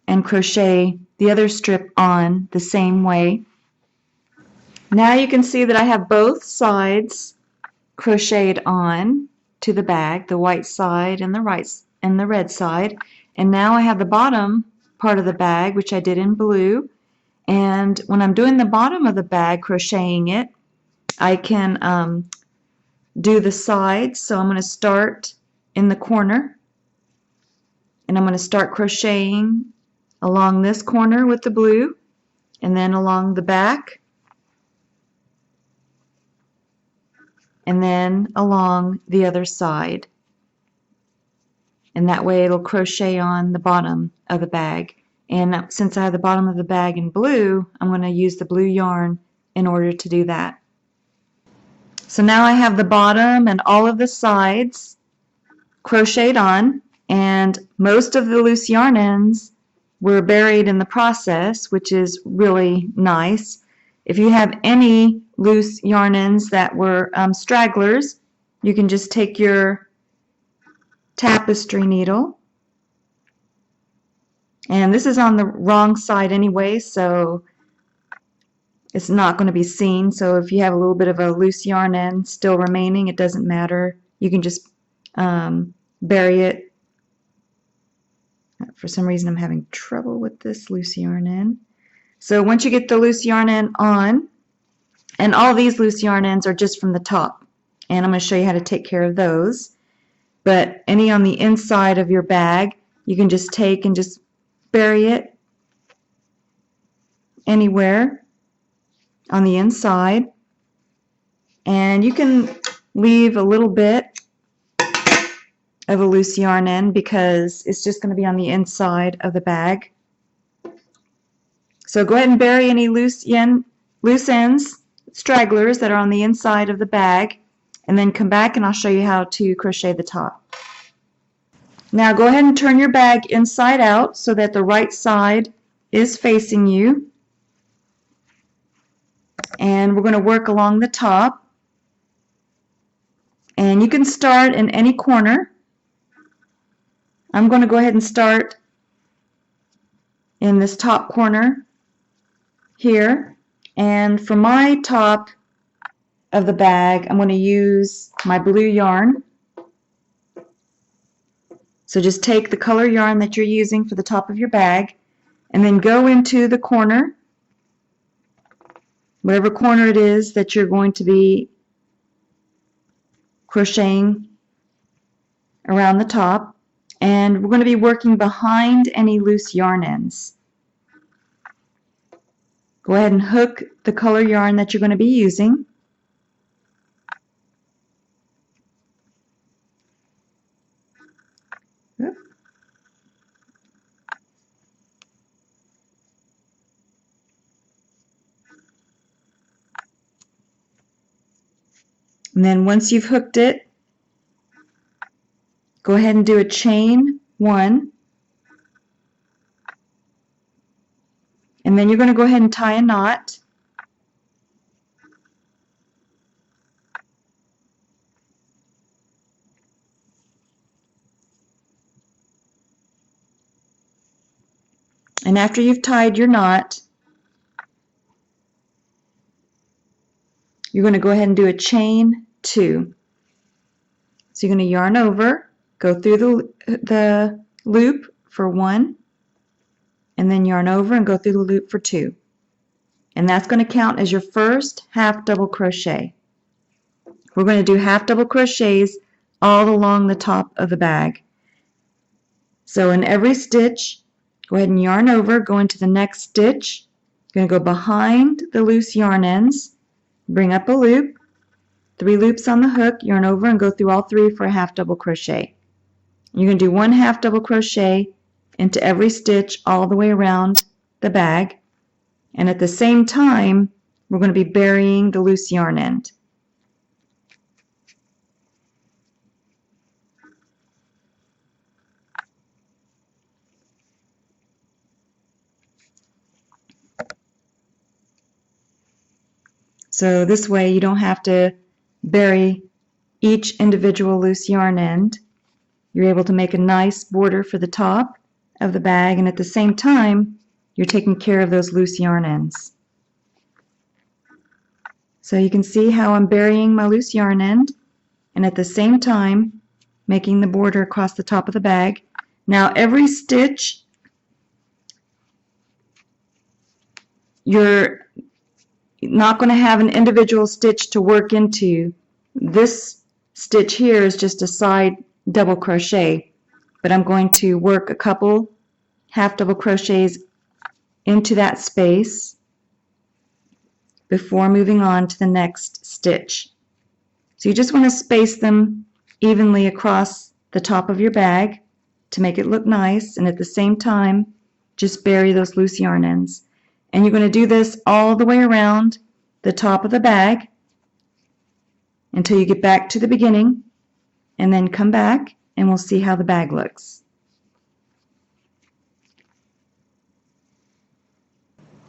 Speaker 1: and crochet the other strip on the same way. Now you can see that I have both sides crocheted on to the bag, the white side and the red side. And now I have the bottom part of the bag, which I did in blue. And when I'm doing the bottom of the bag, crocheting it, I can do the sides. So I'm going to start in the corner, and I'm going to start crocheting along this corner with the blue, and then along the back, and then along the other side. And that way it'll crochet on the bottom of the bag. And since I have the bottom of the bag in blue, I'm going to use the blue yarn in order to do that. So now I have the bottom and all of the sides crocheted on, and most of the loose yarn ends were buried in the process, which is really nice. If you have any loose yarn ends that were stragglers, you can just take your tapestry needle, and this is on the wrong side anyway, so it's not going to be seen. So if you have a little bit of a loose yarn end still remaining, it doesn't matter. You can just bury it. For some reason I'm having trouble with this loose yarn end. So once you get the loose yarn end on, and all these loose yarn ends are just from the top, and I'm going to show you how to take care of those. But any on the inside of your bag, you can just take and just bury it anywhere on the inside, and you can leave a little bit of a loose yarn end because it's just going to be on the inside of the bag. So go ahead and bury any loose ends, stragglers that are on the inside of the bag, and then come back and I'll show you how to crochet the top. Now go ahead and turn your bag inside out so that the right side is facing you. And we're going to work along the top. And you can start in any corner. I'm going to go ahead and start in this top corner here. And for my top of the bag, I'm going to use my blue yarn. So just take the color yarn that you're using for the top of your bag and then go into the corner, whatever corner it is that you're going to be crocheting around the top, and we're going to be working behind any loose yarn ends. Go ahead and hook the color yarn that you're going to be using. And then once you've hooked it, go ahead and do a chain 1. And then you're going to go ahead and tie a knot. And after you've tied your knot, you're going to go ahead and do a chain 2. So you're going to yarn over, go through the loop for 1, and then yarn over and go through the loop for 2. And that's going to count as your first half double crochet. We're going to do half double crochets all along the top of the bag. So in every stitch, go ahead and yarn over, go into the next stitch. You're going to go behind the loose yarn ends, bring up a loop, 3 loops on the hook, yarn over and go through all 3 for a half double crochet. You're going to do 1 half double crochet into every stitch all the way around the bag, and at the same time we're going to be burying the loose yarn end. So this way you don't have to bury each individual loose yarn end. You're able to make a nice border for the top of the bag, and at the same time you're taking care of those loose yarn ends. So you can see how I'm burying my loose yarn end and at the same time making the border across the top of the bag. Now every stitch you're not going to have an individual stitch to work into. This stitch here is just a side double crochet, but I'm going to work a couple half double crochets into that space before moving on to the next stitch. So you just want to space them evenly across the top of your bag to make it look nice, and at the same time just bury those loose yarn ends. And you're going to do this all the way around the top of the bag until you get back to the beginning, and then come back and we'll see how the bag looks.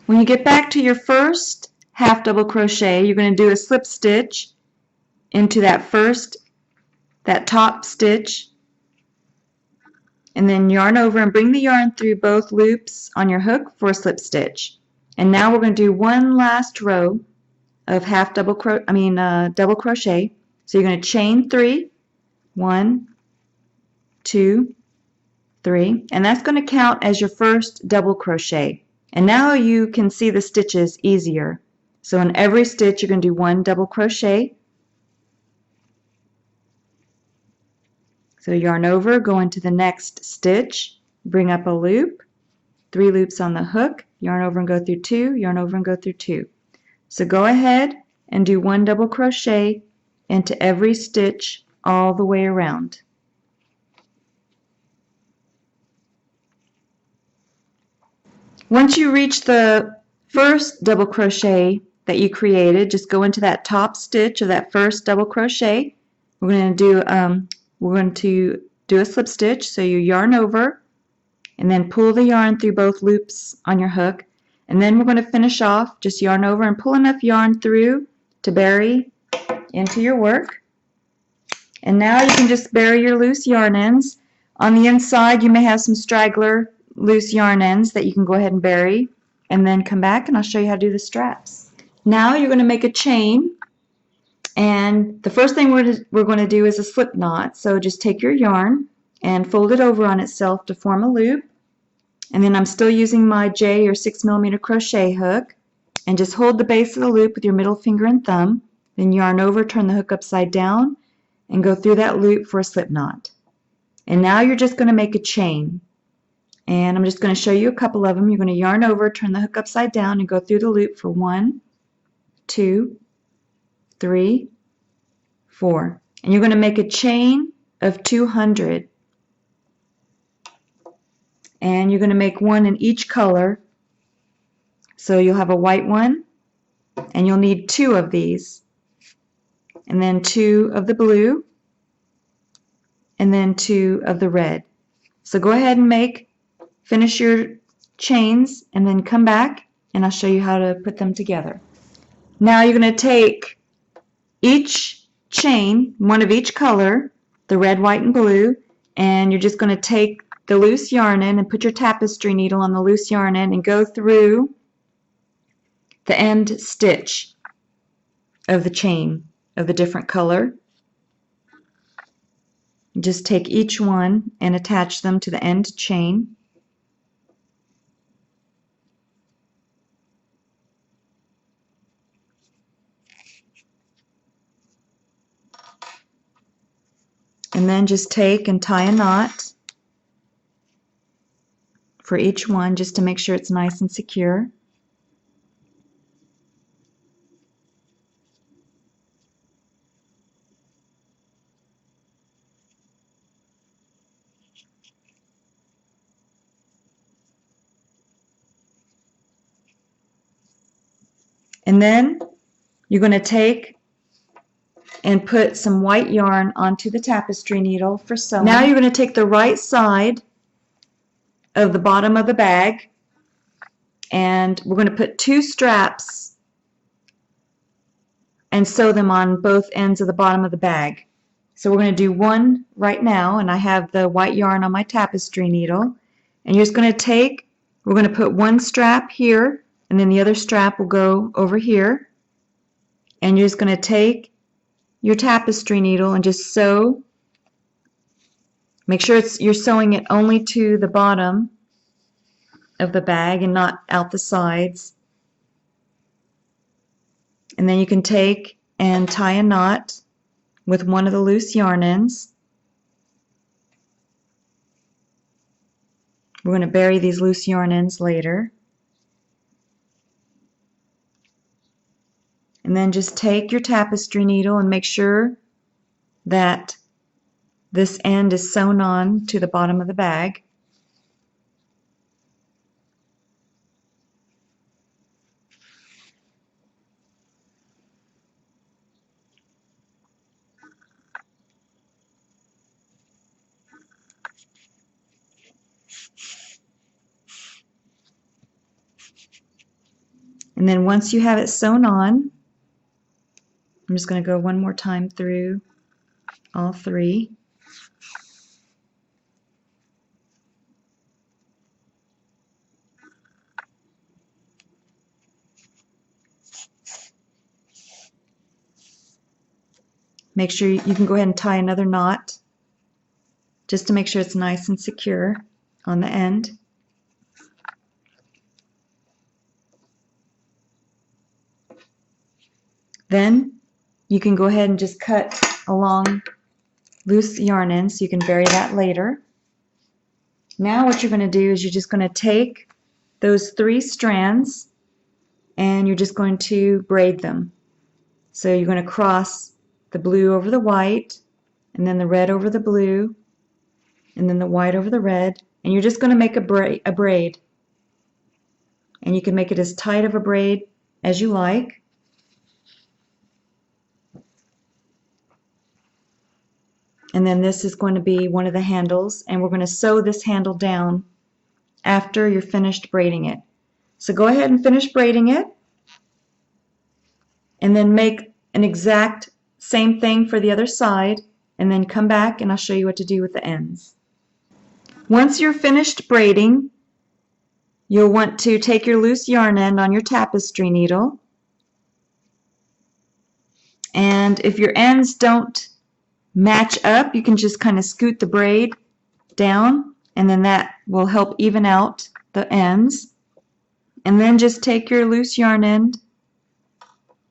Speaker 1: When you get back to your first half double crochet, you're going to do a slip stitch into that top stitch, and then yarn over and bring the yarn through both loops on your hook for a slip stitch. And now we're going to do one last row of double crochet. So you're going to chain 3, 1, 2, 3, and that's going to count as your first double crochet. And now you can see the stitches easier. So in every stitch you're going to do 1 double crochet. So yarn over, go into the next stitch, bring up a loop, 3 loops on the hook, yarn over and go through 2, yarn over and go through 2. So go ahead and do 1 double crochet into every stitch all the way around. Once you reach the first double crochet that you created, just go into that top stitch of that first double crochet. We're going to do a slip stitch. So you yarn over and then pull the yarn through both loops on your hook, and then we're going to finish off. Just yarn over and pull enough yarn through to bury into your work. And now you can just bury your loose yarn ends. On the inside you may have some straggler loose yarn ends that you can go ahead and bury, and then come back and I'll show you how to do the straps. Now you're going to make a chain, and the first thing we're going to do is a slip knot. So just take your yarn and fold it over on itself to form a loop, and then I'm still using my J or 6mm crochet hook, and just hold the base of the loop with your middle finger and thumb, then yarn over, turn the hook upside down, and go through that loop for a slip knot. And now you're just going to make a chain. And I'm just going to show you a couple of them. You're going to yarn over, turn the hook upside down, and go through the loop for 1, 2, 3, 4. And you're going to make a chain of 200. And you're going to make one in each color. So you'll have a white one, and you'll need 2 of these. And then 2 of the blue, and then 2 of the red. So go ahead and finish your chains, and then come back and I'll show you how to put them together. Now you're going to take each chain, one of each color, the red, white, and blue, and you're just going to take the loose yarn end and put your tapestry needle on the loose yarn end and go through the end stitch of the chain of the different color. Just take each one and attach them to the end chain. And then just take and tie a knot for each one, just to make sure it's nice and secure. And then you're going to take and put some white yarn onto the tapestry needle for sewing. Now you're going to take the right side of the bottom of the bag, and we're going to put 2 straps and sew them on both ends of the bottom of the bag. So we're going to do one right now, and I have the white yarn on my tapestry needle, and you're just going to we're going to put 1 strap here, and then the other strap will go over here, and you're just going to take your tapestry needle and just sew. Make sure you're sewing it only to the bottom of the bag and not out the sides. And then you can take and tie a knot with one of the loose yarn ends. We're going to bury these loose yarn ends later. And then just take your tapestry needle and make sure that this end is sewn on to the bottom of the bag. And then once you have it sewn on, I'm just going to go one more time through all 3. Make sure you can go ahead and tie another knot just to make sure it's nice and secure on the end. Then you can go ahead and just cut along loose yarn ends so you can bury that later. Now what you're going to do is you're just going to take those 3 strands and you're just going to braid them. So you're going to cross the blue over the white, and then the red over the blue, and then the white over the red, and you're just going to make a braid. And you can make it as tight of a braid as you like. And then this is going to be one of the handles, and we're going to sew this handle down after you're finished braiding it. So go ahead and finish braiding it, and then make an exact same thing for the other side, and then come back and I'll show you what to do with the ends. Once you're finished braiding, you'll want to take your loose yarn end on your tapestry needle, and if your ends don't match up, you can just kind of scoot the braid down, and then that will help even out the ends. And then just take your loose yarn end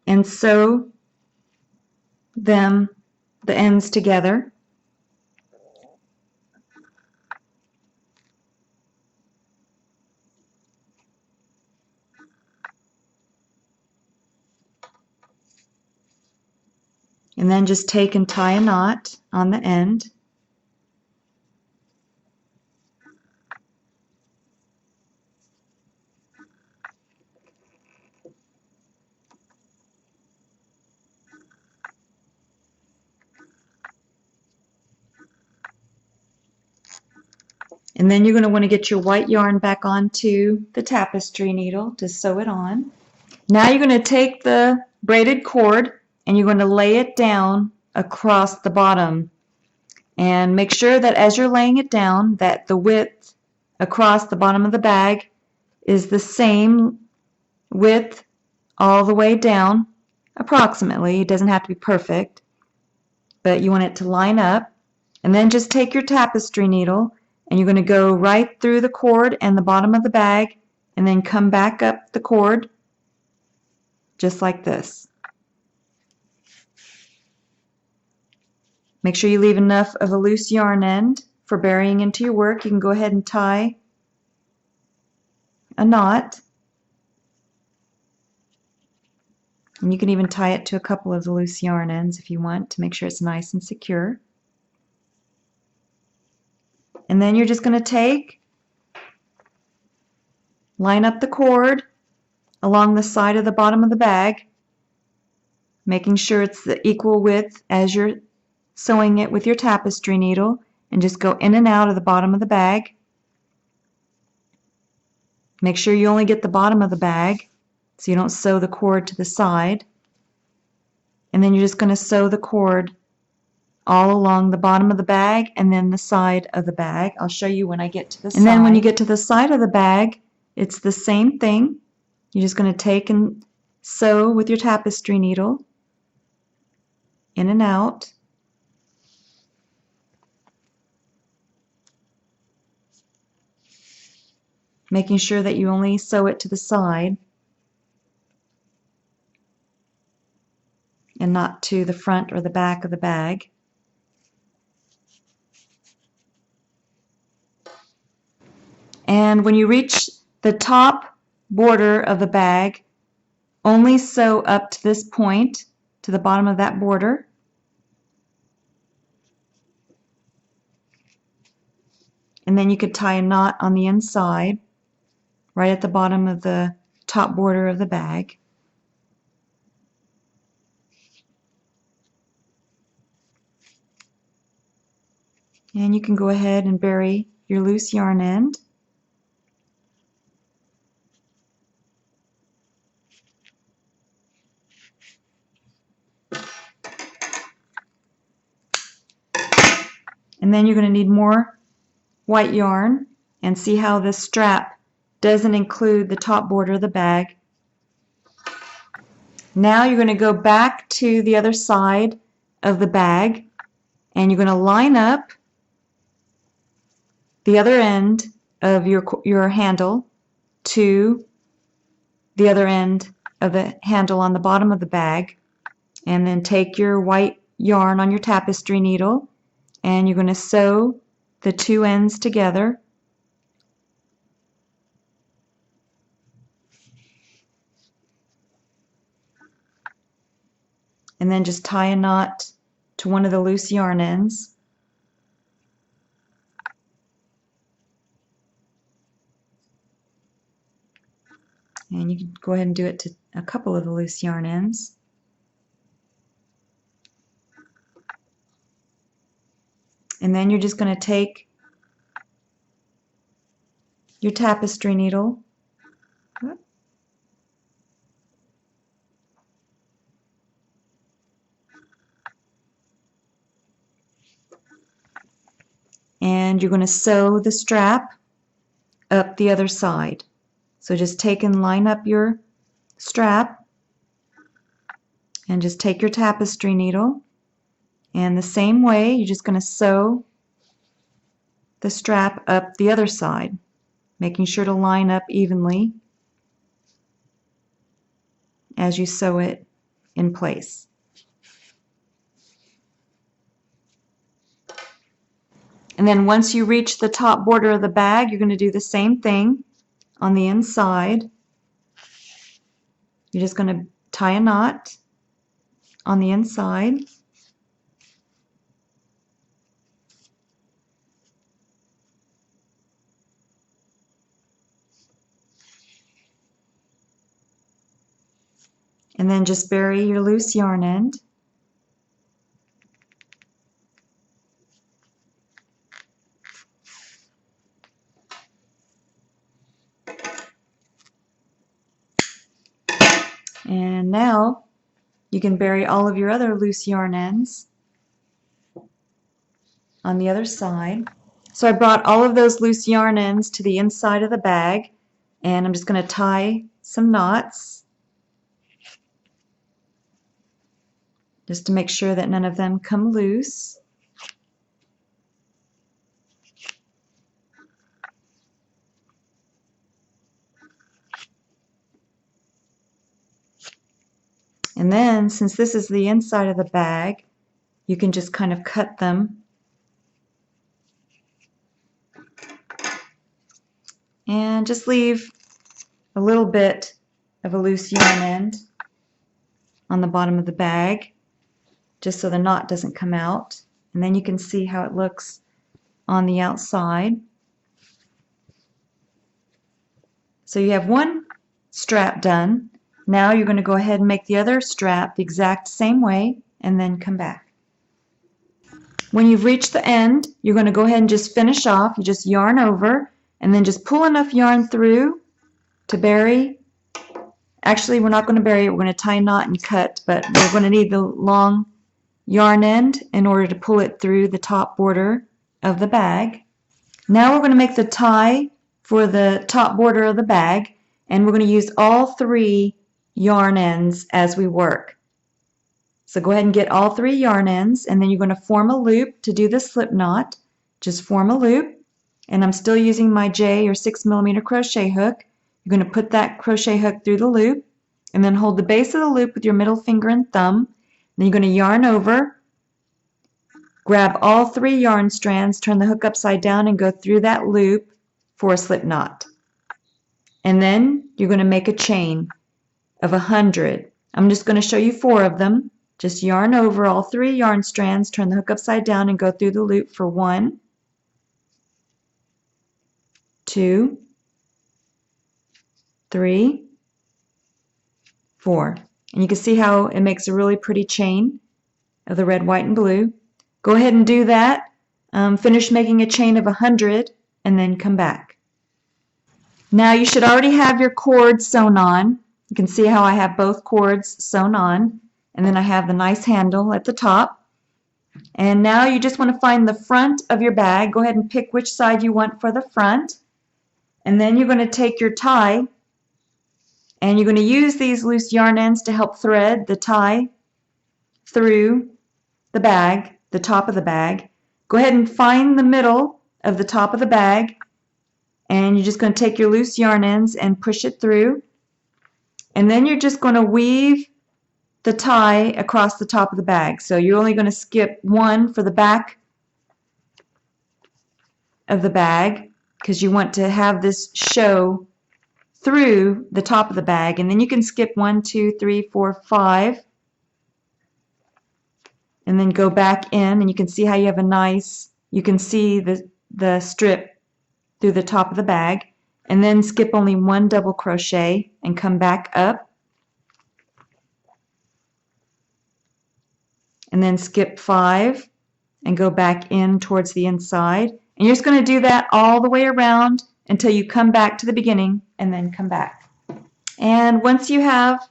Speaker 1: and sew the ends together. And then just take and tie a knot on the end. And then you're going to want to get your white yarn back onto the tapestry needle to sew it on. Now you're going to take the braided cord and you're going to lay it down across the bottom. And make sure that as you're laying it down that the width across the bottom of the bag is the same width all the way down, approximately. It doesn't have to be perfect, but you want it to line up. And then just take your tapestry needle and you're going to go right through the cord and the bottom of the bag, and then come back up the cord just like this. Make sure you leave enough of a loose yarn end for burying into your work. You can go ahead and tie a knot, and you can even tie it to a couple of the loose yarn ends if you want to make sure it's nice and secure. And then you're just going to line up the cord along the side of the bottom of the bag, making sure it's the equal width as you're sewing it with your tapestry needle, and just go in and out of the bottom of the bag. Make sure you only get the bottom of the bag so you don't sew the cord to the side. And then you're just going to sew the cord all along the bottom of the bag and then the side of the bag. I'll show you when I get to the side. And then when you get to the side of the bag, it's the same thing. You're just going to take and sew with your tapestry needle in and out. Making sure that you only sew it to the side and not to the front or the back of the bag. And when you reach the top border of the bag, only sew up to this point, to the bottom of that border. And then you could tie a knot on the inside, right at the bottom of the top border of the bag. And you can go ahead and bury your loose yarn end. And then you're going to need more white yarn, and see how this strap doesn't include the top border of the bag. Now you're going to go back to the other side of the bag, and you're going to line up the other end of your handle to the other end of the handle on the bottom of the bag, and then take your white yarn on your tapestry needle and you're going to sew the two ends together. and then just tie a knot to one of the loose yarn ends. And you can go ahead and do it to a couple of the loose yarn ends. And then you're just going to take your tapestry needle and you're going to sew the strap up the other side. So just take and line up your strap and just take your tapestry needle, and the same way you're just going to sew the strap up the other side, making sure to line up evenly as you sew it in place. And then once you reach the top border of the bag, you're going to do the same thing on the inside. You're just going to tie a knot on the inside. And then just bury your loose yarn end. And now you can bury all of your other loose yarn ends on the other side. So I brought all of those loose yarn ends to the inside of the bag, and I'm just going to tie some knots just to make sure that none of them come loose. And then, since this is the inside of the bag, you can just kind of cut them and just leave a little bit of a loose yarn end on the bottom of the bag, just so the knot doesn't come out. And then you can see how it looks on the outside. So you have one strap done. Now you're going to go ahead and make the other strap the exact same way and then come back. When you've reached the end, you're going to go ahead and just finish off. You just yarn over and then just pull enough yarn through to bury. Actually, we're not going to bury it. We're going to tie a knot and cut, but we're going to need the long yarn end in order to pull it through the top border of the bag. Now we're going to make the tie for the top border of the bag, and we're going to use all 3 yarn ends as we work. So go ahead and get all 3 yarn ends, and then you're going to form a loop to do the slip knot. Just form a loop, and I'm still using my J or 6mm crochet hook. You're going to put that crochet hook through the loop, and then hold the base of the loop with your middle finger and thumb. Then you're going to yarn over, grab all 3 yarn strands, turn the hook upside down, and go through that loop for a slip knot. And then you're going to make a chain of 100. I'm just going to show you 4 of them. Just yarn over all 3 yarn strands, turn the hook upside down, and go through the loop for 1, 2, 3, 4. And you can see how it makes a really pretty chain of the red, white, and blue. Go ahead and do that. Finish making a chain of 100 and then come back. Now you should already have your cords sewn on. You can see how I have both cords sewn on, and then I have the nice handle at the top. And now you just want to find the front of your bag. Go ahead and pick which side you want for the front. And then you're going to take your tie, and you're going to use these loose yarn ends to help thread the tie through the bag, the top of the bag. Go ahead and find the middle of the top of the bag, and you're just going to take your loose yarn ends and push it through. And then you're just going to weave the tie across the top of the bag. So you're only going to skip 1 for the back of the bag because you want to have this show through the top of the bag. And then you can skip 1, 2, 3, 4, 5 and then go back in, and you can see how you have a nice, you can see the strip through the top of the bag, and then skip only one double crochet and come back up, and then skip 5 and go back in towards the inside, and you're just going to do that all the way around until you come back to the beginning and then come back. And once you have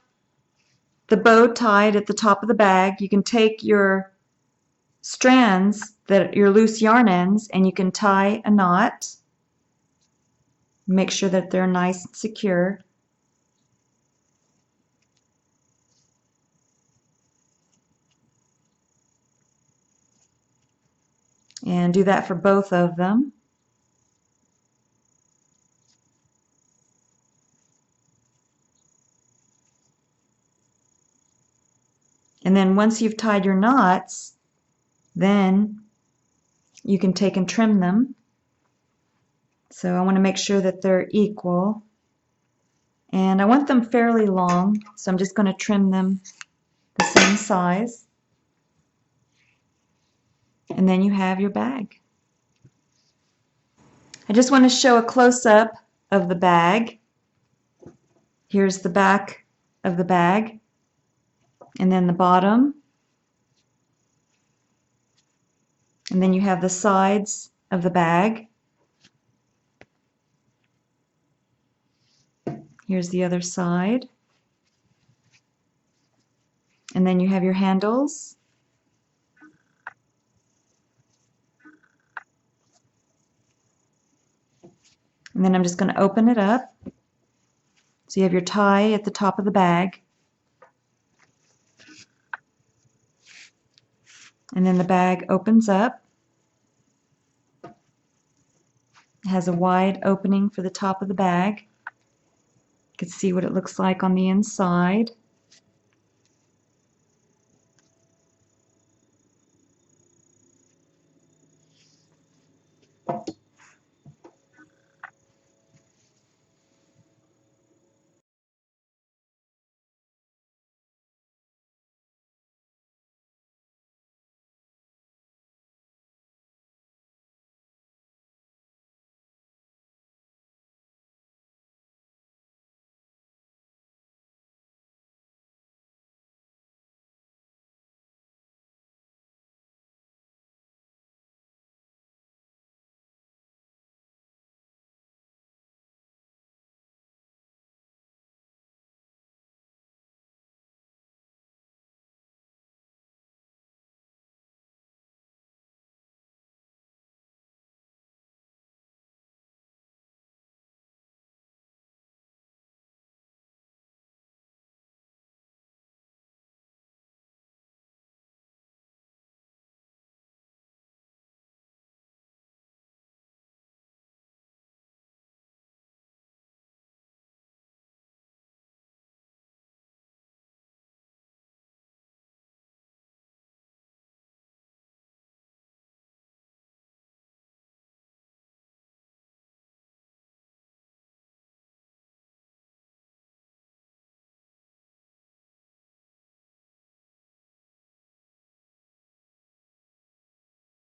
Speaker 1: the bow tied at the top of the bag, you can take your strands, your loose yarn ends, and you can tie a knot. Make sure that they're nice and secure. And do that for both of them. And then once you've tied your knots, then you can take and trim them. So I want to make sure that they're equal. And I want them fairly long, so I'm just going to trim them the same size. And then you have your bag. I just want to show a close-up of the bag. Here's the back of the bag, and then the bottom. And then you have the sides of the bag. Here's the other side. And then you have your handles. And then I'm just going to open it up. So you have your tie at the top of the bag. And then the bag opens up. It has a wide opening for the top of the bag. You can see what it looks like on the inside.